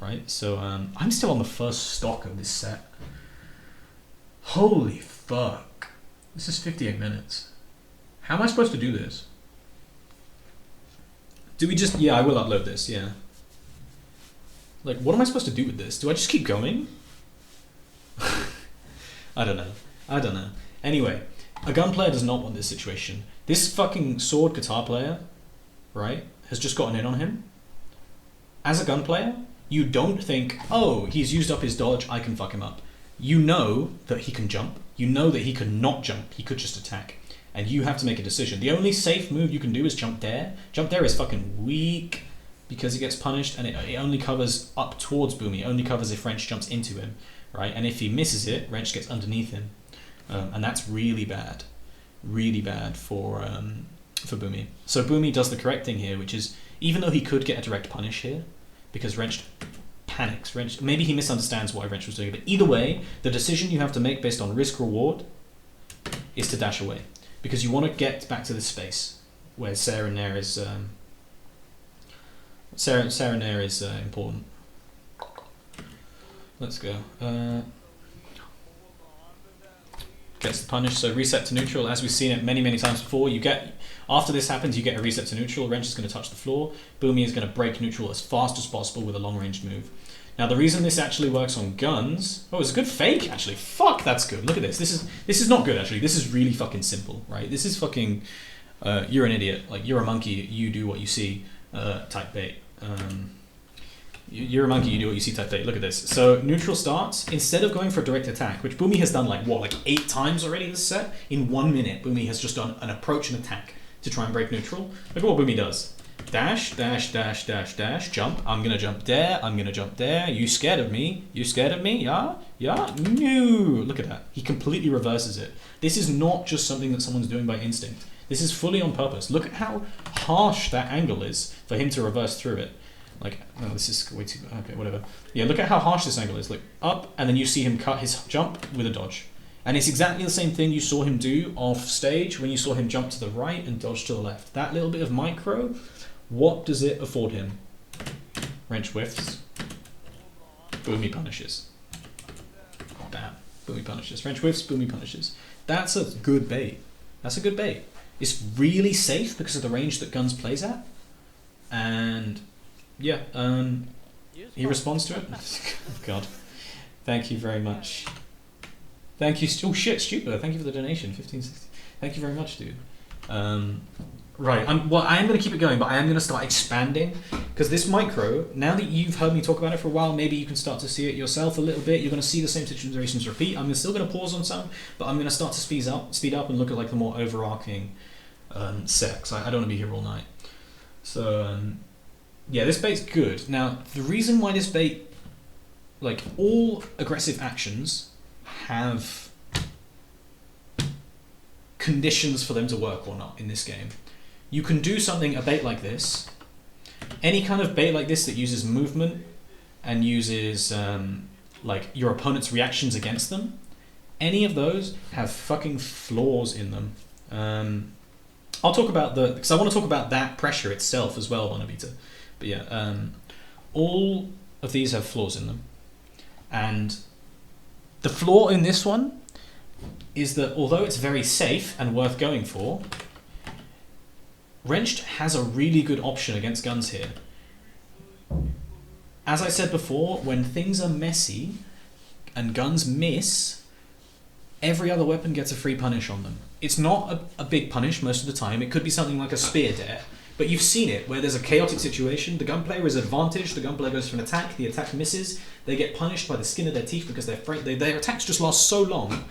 Right, so I'm still on the first stock of this set. Holy fuck. This is 58 minutes. How am I supposed to do this? Do we just... Yeah, I will upload this, yeah. Like, what am I supposed to do with this? Do I just keep going? I don't know. Anyway, a gun player does not want this situation. This fucking sword guitar player, right, has just gotten in on him. As a gun player, you don't think, oh, he's used up his dodge, I can fuck him up. You know that he can jump. You know that he could not jump. He could just attack. And you have to make a decision. The only safe move you can do is jump dare. Jump dare is fucking weak because he gets punished, and it only covers up towards Boomie. It only covers if Wrench jumps into him, right? And if he misses it, Wrench gets underneath him. And that's really bad. Really bad for Boomie. So Boomie does the correct thing here, which is, even though he could get a direct punish here, because Wrench panics. Wrench, maybe he misunderstands why Wrench was doing it, but either way, the decision you have to make based on risk-reward is to dash away. Because you want to get back to this space where Sarah Nair is Sarah Nair is important. Let's go. Gets the punish, so reset to neutral. As we've seen it many times before, you get, after this happens, you get a reset to neutral. Wrench is going to touch the floor. Boomie is going to break neutral as fast as possible with a long-range move. Now the reason this actually works on guns, oh, it's a good fake actually. Fuck, that's good. Look at this. This is not good actually. This is really fucking simple, right? This is fucking you're an idiot. Like, you're a monkey. You do what you see. Type bait. You're a monkey. You do what you see. Type bait. Look at this. So neutral starts, instead of going for a direct attack, which Boomie has done like 8 times already this set. In 1 minute, Boomie has just done an approach and attack to try and break neutral. Look at what Boomie does. Dash, dash, dash, dash, dash, jump. I'm gonna jump there. I'm gonna jump there. You scared of me? You scared of me? Yeah? Yeah? No. Look at that. He completely reverses it. This is not just something that someone's doing by instinct. This is fully on purpose. Look at how harsh that angle is for him to reverse through it. Like, oh, this is way too, okay, whatever. Yeah, look at how harsh this angle is. Look, up, and then you see him cut his jump with a dodge. And it's exactly the same thing you saw him do off stage when you saw him jump to the right and dodge to the left. That little bit of micro, what does it afford him? Wrench whiffs. Boomie punishes. Bam. Boomie punishes. Wrench whiffs, Boomie punishes. That's a good bait. That's a good bait. It's really safe because of the range that Guns plays at. And yeah, he responds to it. God. Thank you very much. Thank you. Oh shit, stupid. Thank you for the donation. 1560. Thank you very much, dude. Right. I am going to keep it going, but I am going to start expanding, because this micro, now that you've heard me talk about it for a while, maybe you can start to see it yourself a little bit. You're going to see the same situations repeat. I'm still going to pause on some, but I'm going to start to speed up and look at like the more overarching set, because I don't want to be here all night. So yeah, this bait's good. Now the reason why this bait, like, all aggressive actions have conditions for them to work or not in this game. You can do something, a bait like this, any kind of bait like this that uses movement and uses like your opponent's reactions against them, any of those have fucking flaws in them. I'll talk about because I want to talk about that pressure itself as well, Bonavita. But yeah, all of these have flaws in them. And the flaw in this one is that although it's very safe and worth going for, Wrenched has a really good option against Guns here. As I said before, when things are messy and Guns miss, every other weapon gets a free punish on them. It's not a big punish most of the time. It could be something like a spear dare, but you've seen it where there's a chaotic situation, the gunplayer is advantaged, the gunplayer goes for an attack, the attack misses, they get punished by the skin of their teeth because their attacks just last so long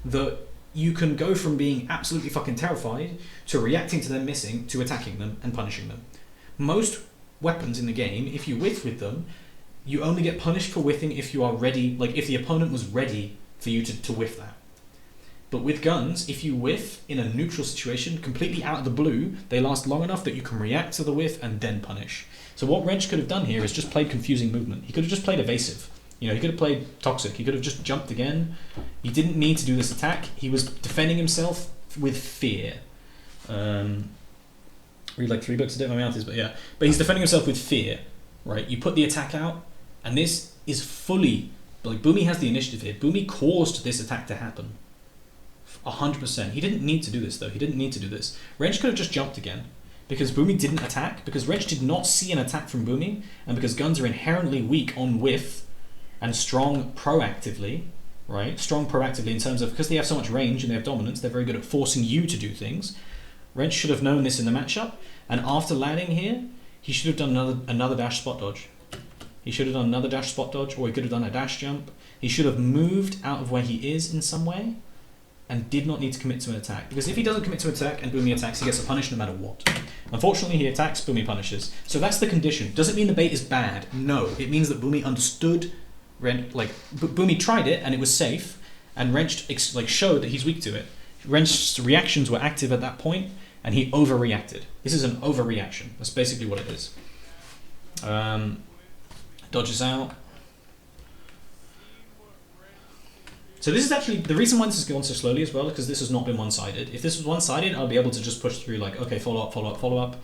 that you can go from being absolutely fucking terrified to reacting to them missing to attacking them and punishing them. Most weapons in the game, if you whiff with them, you only get punished for whiffing if you are ready, like if the opponent was ready for you to whiff that. But with Guns, if you whiff in a neutral situation, completely out of the blue, they last long enough that you can react to the whiff and then punish. So what Wrench could have done here is just played confusing movement. He could have just played evasive. You know, he could have played toxic. He could have just jumped again. He didn't need to do this attack. He was defending himself with fear. Read like 3 books a day, my mouth is, but yeah. But he's defending himself with fear, right? You put the attack out, and this is fully, like, Boomie has the initiative here. Boomie caused this attack to happen. 100%. He didn't need to do this, though. He didn't need to do this. Wrench could have just jumped again, because Boomie didn't attack, because Wrench did not see an attack from Boomie, and because Guns are inherently weak on whiff, and strong proactively, right? Strong proactively in terms of, because they have so much range and they have dominance, they're very good at forcing you to do things. Wrench should have known this in the matchup, and after landing here, he should have done another dash spot dodge. He should have done another dash spot dodge, or he could have done a dash jump. He should have moved out of where he is in some way, and did not need to commit to an attack. Because if he doesn't commit to an attack and Boomie attacks, he gets a punish no matter what. Unfortunately, he attacks, Boomie punishes. So that's the condition. Does it mean the bait is bad? No. It means that Boomie understood, Boomie tried it and it was safe, and Wrenched showed that he's weak to it. Wrench's reactions were active at that point, and he overreacted. This is an overreaction. That's basically what it is. Dodges out. So this is actually, the reason why this has gone so slowly as well, because this has not been one-sided. If this was one-sided, I'll be able to just push through like, okay, follow up, follow up, follow up.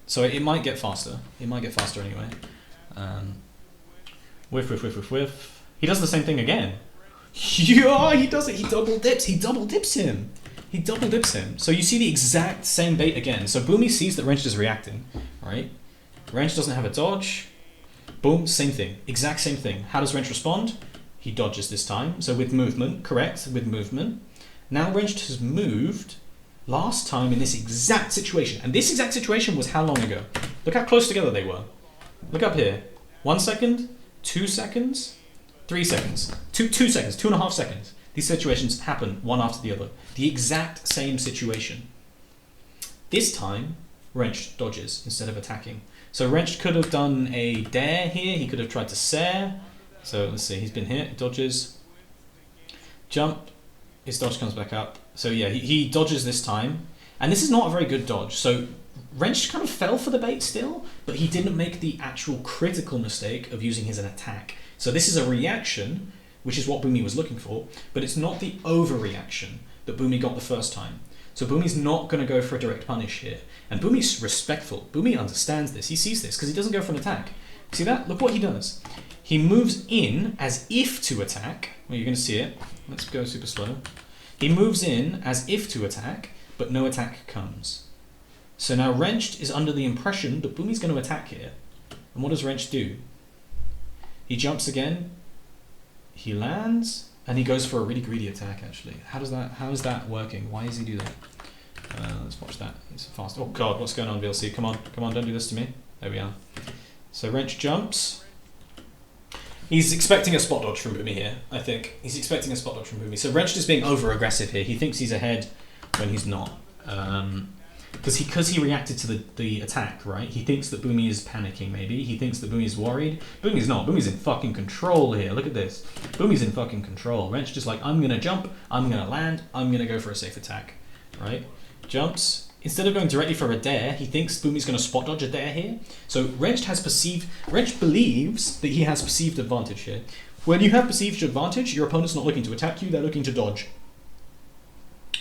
So it might get faster. It might get faster anyway. Whiff, whiff, whiff, whiff, whiff. He does the same thing again. Yeah, he does it. He double dips. He double dips him. He double dips him. So you see the exact same bait again. So Boomie sees that Wrench is reacting, right? Wrench doesn't have a dodge. Boom, same thing. Exact same thing. How does Wrench respond? He dodges this time. So with movement, correct, with movement. Now Wrench has moved last time in this exact situation. And this exact situation was how long ago? Look how close together they were. Look up here. 1 second, 2 seconds, 3 seconds, 2 seconds, 2.5 seconds. These situations happen one after the other. The exact same situation. This time, Wrench dodges instead of attacking. So Wrench could have done a dare here. He could have tried to Sare. So let's see, he's been hit, dodges. Jump, his dodge comes back up. So yeah, he dodges this time. And this is not a very good dodge. So Wrench kind of fell for the bait still, but he didn't make the actual critical mistake of using his an attack. So this is a reaction, which is what Boomie was looking for, but it's not the overreaction that Boomie got the first time. So Boomie's not going to go for a direct punish here. And Boomie's respectful. Boomie understands this. He sees this because he doesn't go for an attack. See that? Look what he does. He moves in as if to attack. Well, you're going to see it. Let's go super slow. He moves in as if to attack, but no attack comes. So now Wrenched is under the impression that Boomie's going to attack here. And what does Wrench do? He jumps again. He lands, and he goes for a really greedy attack, actually. How is that working? Why does he do that? Let's watch that. It's fast. Oh god, what's going on, VLC? Come on, don't do this to me. There we are. So Wrench jumps. He's expecting a spot dodge from Boomie here, I think. He's expecting a spot dodge from Boomie. So Wrench is being over-aggressive here. He thinks he's ahead when he's not. Because he reacted to the attack, right? He thinks that Boomie is panicking, maybe. He thinks that Boomie is worried. Boomie's not. Boomie's in fucking control here. Look at this. Boomie's in fucking control. Wrench just like, I'm going to jump, I'm going to land, I'm going to go for a safe attack, right? Jumps. Instead of going directly for a dare, he thinks Boomie's going to spot dodge a dare here. So Wrench believes that he has perceived advantage here. When you have perceived advantage, your opponent's not looking to attack you, they're looking to dodge.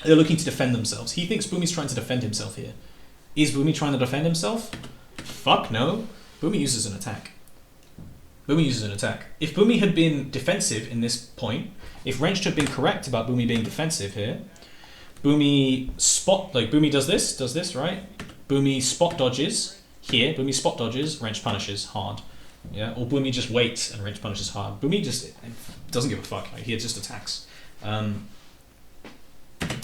They're looking to defend themselves. He thinks Boomie's trying to defend himself here. Is Boomie trying to defend himself? Fuck no. Boomie uses an attack. Boomie uses an attack. If Boomie had been defensive in this point, if Wrench had been correct about Boomie being defensive here, Boomie does this, right? Boomie spot dodges here. Boomie spot dodges, Wrench punishes hard. Yeah, or Boomie just waits and Wrench punishes hard. Boomie just doesn't give a fuck. Like, he just attacks.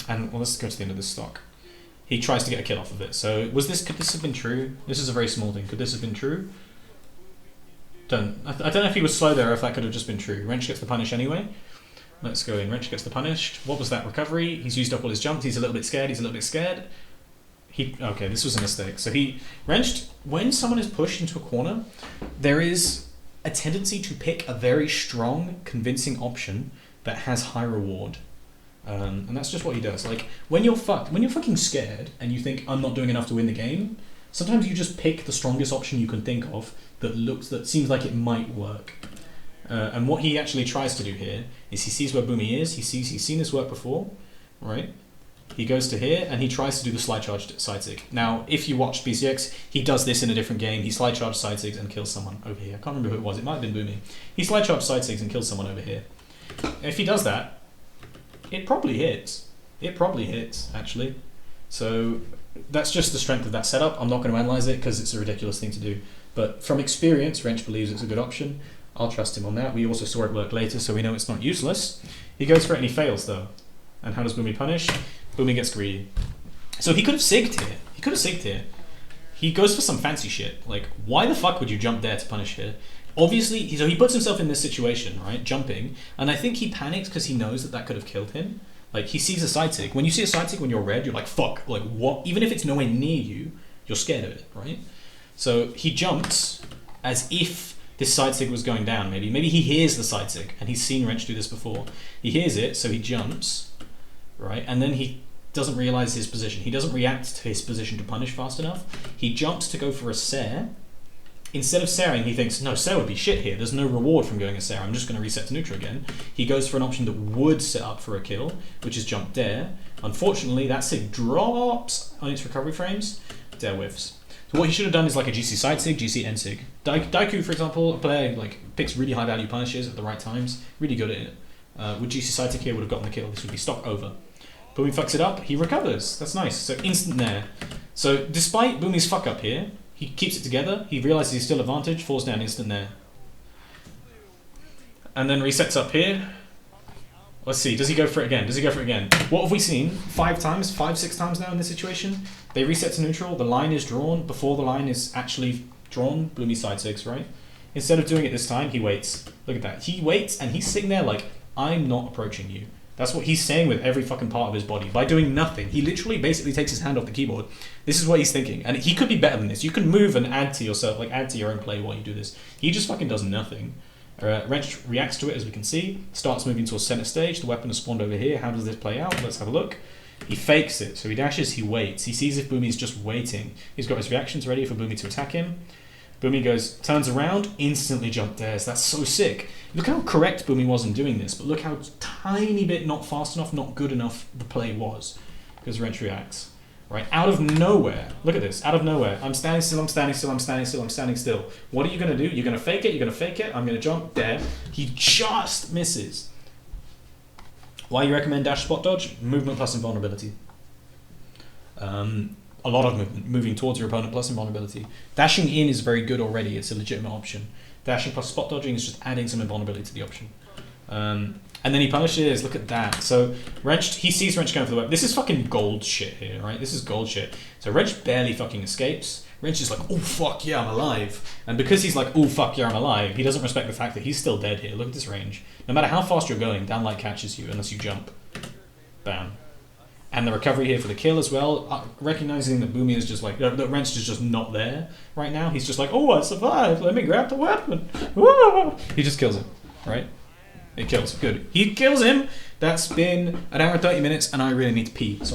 And well, let's go to the end of this stock. He tries to get a kill off of it. So could this have been true? This is a very small thing. Could this have been true? I don't know if he was slow there or if that could have just been true. Wrench gets the punish anyway. Let's go in. Wrench gets the punished. What was that recovery? He's used up all his jumps. He's a little bit scared. Okay, this was a mistake. So Wrenched, when someone is pushed into a corner, there is a tendency to pick a very strong, convincing option that has high reward. And that's just what he does. Like, when you're fucking scared and you think, I'm not doing enough to win the game, sometimes you just pick the strongest option you can think of that seems like it might work. And what he actually tries to do here is he sees where Boomie is, he's seen this work before, right? He goes to here and he tries to do the slide charge side sig. Now, if you watched BCX, he does this in a different game. He slide charge side sigs and kills someone over here. I can't remember who it was. It might have been Boomie. He slide charge side sigs and kills someone over here. If he does that, it probably hits. It probably hits, actually. So that's just the strength of that setup. I'm not going to analyze it because it's a ridiculous thing to do. But from experience, Wrench believes it's a good option. I'll trust him on that. We also saw it work later, so we know it's not useless. He goes for it and he fails, though. And how does Boomie punish? Boomie gets greedy. So he could have sigged here. he goes for some fancy shit. Like, why the fuck would you jump there to punish here? Obviously, so he puts himself in this situation, right, jumping, and I think he panics because he knows that that could have killed him. Like, he sees a side tick. When you see a side tick when you're red, you're like, fuck, like, what? Even if it's nowhere near you, you're scared of it, right? So he jumps as if this side tick was going down, maybe. Maybe he hears the side tick, and he's seen Wrench do this before. He hears it, so he jumps, right, and then he doesn't realize his position. He doesn't react to his position to punish fast enough. He jumps to go for a Sair. Instead of Sairing, he thinks, no, Sair would be shit here. There's no reward from going a Sair. I'm just going to reset to neutral again. He goes for an option that would set up for a kill, which is jump Dare. Unfortunately, that Sig drops on its recovery frames. Dare whiffs. So what he should have done is like a GC side Sig, GC end Sig. Daiku, for example, a player like picks really high value punishes at the right times. Really good at it. With GC side Sig here would have gotten the kill. This would be stock over. Boomie fucks it up, he recovers. That's nice. So instant Nair. So despite Boomie's fuck up here, he keeps it together, he realizes he's still advantage, falls down instant Nair. And then resets up here. Let's see, does he go for it again? Does he go for it again? What have we seen? 5 times, 5-6 times now in this situation? They reset to neutral, the line is drawn, before the line is actually drawn, Boomie side 6, right? Instead of doing it this time, he waits. Look at that. He waits and he's sitting there like, I'm not approaching you. That's what he's saying with every fucking part of his body. By doing nothing, he literally basically takes his hand off the keyboard. This is what he's thinking. And he could be better than this. You can move and add to yourself, like add to your own play while you do this. He just fucking does nothing. Wrench reacts to it, as we can see. Starts moving towards center stage. The weapon has spawned over here. How does this play out? Let's have a look. He fakes it. So he dashes, he waits. He sees if Boomie's just waiting. He's got his reactions ready for Boomie to attack him. Boomie goes, turns around, instantly jump dares. That's so sick. Look how correct Boomie was in doing this, but look how tiny bit not fast enough, not good enough the play was. Because Wrench reacts. Right? Out of nowhere. Look at this. Out of nowhere. I'm standing still, I'm standing still, I'm standing still, I'm standing still. What are you going to do? You're going to fake it, you're going to fake it. I'm going to jump there. He just misses. Why you recommend dash spot dodge? Movement plus invulnerability. A lot of movement, moving towards your opponent plus invulnerability. Dashing in is very good already, it's a legitimate option. Dashing plus spot dodging is just adding some invulnerability to the option. And then he punishes, look at that. So Wrench, he sees Wrench going for the weapon. This is fucking gold shit here, right? This is gold shit. So Wrench barely fucking escapes. Wrench is like, oh fuck yeah, I'm alive. And because he's like, oh fuck yeah, I'm alive, he doesn't respect the fact that he's still dead here. Look at this range. No matter how fast you're going, downlight catches you unless you jump. Bam. And the recovery here for the kill as well, recognizing that Boomie is just like, that Wrench is just not there right now. He's just like, oh, I survived, let me grab the weapon. Woo! He just kills him, right? It kills, good. He kills him. That's been an hour and 30 minutes and I really need to pee. So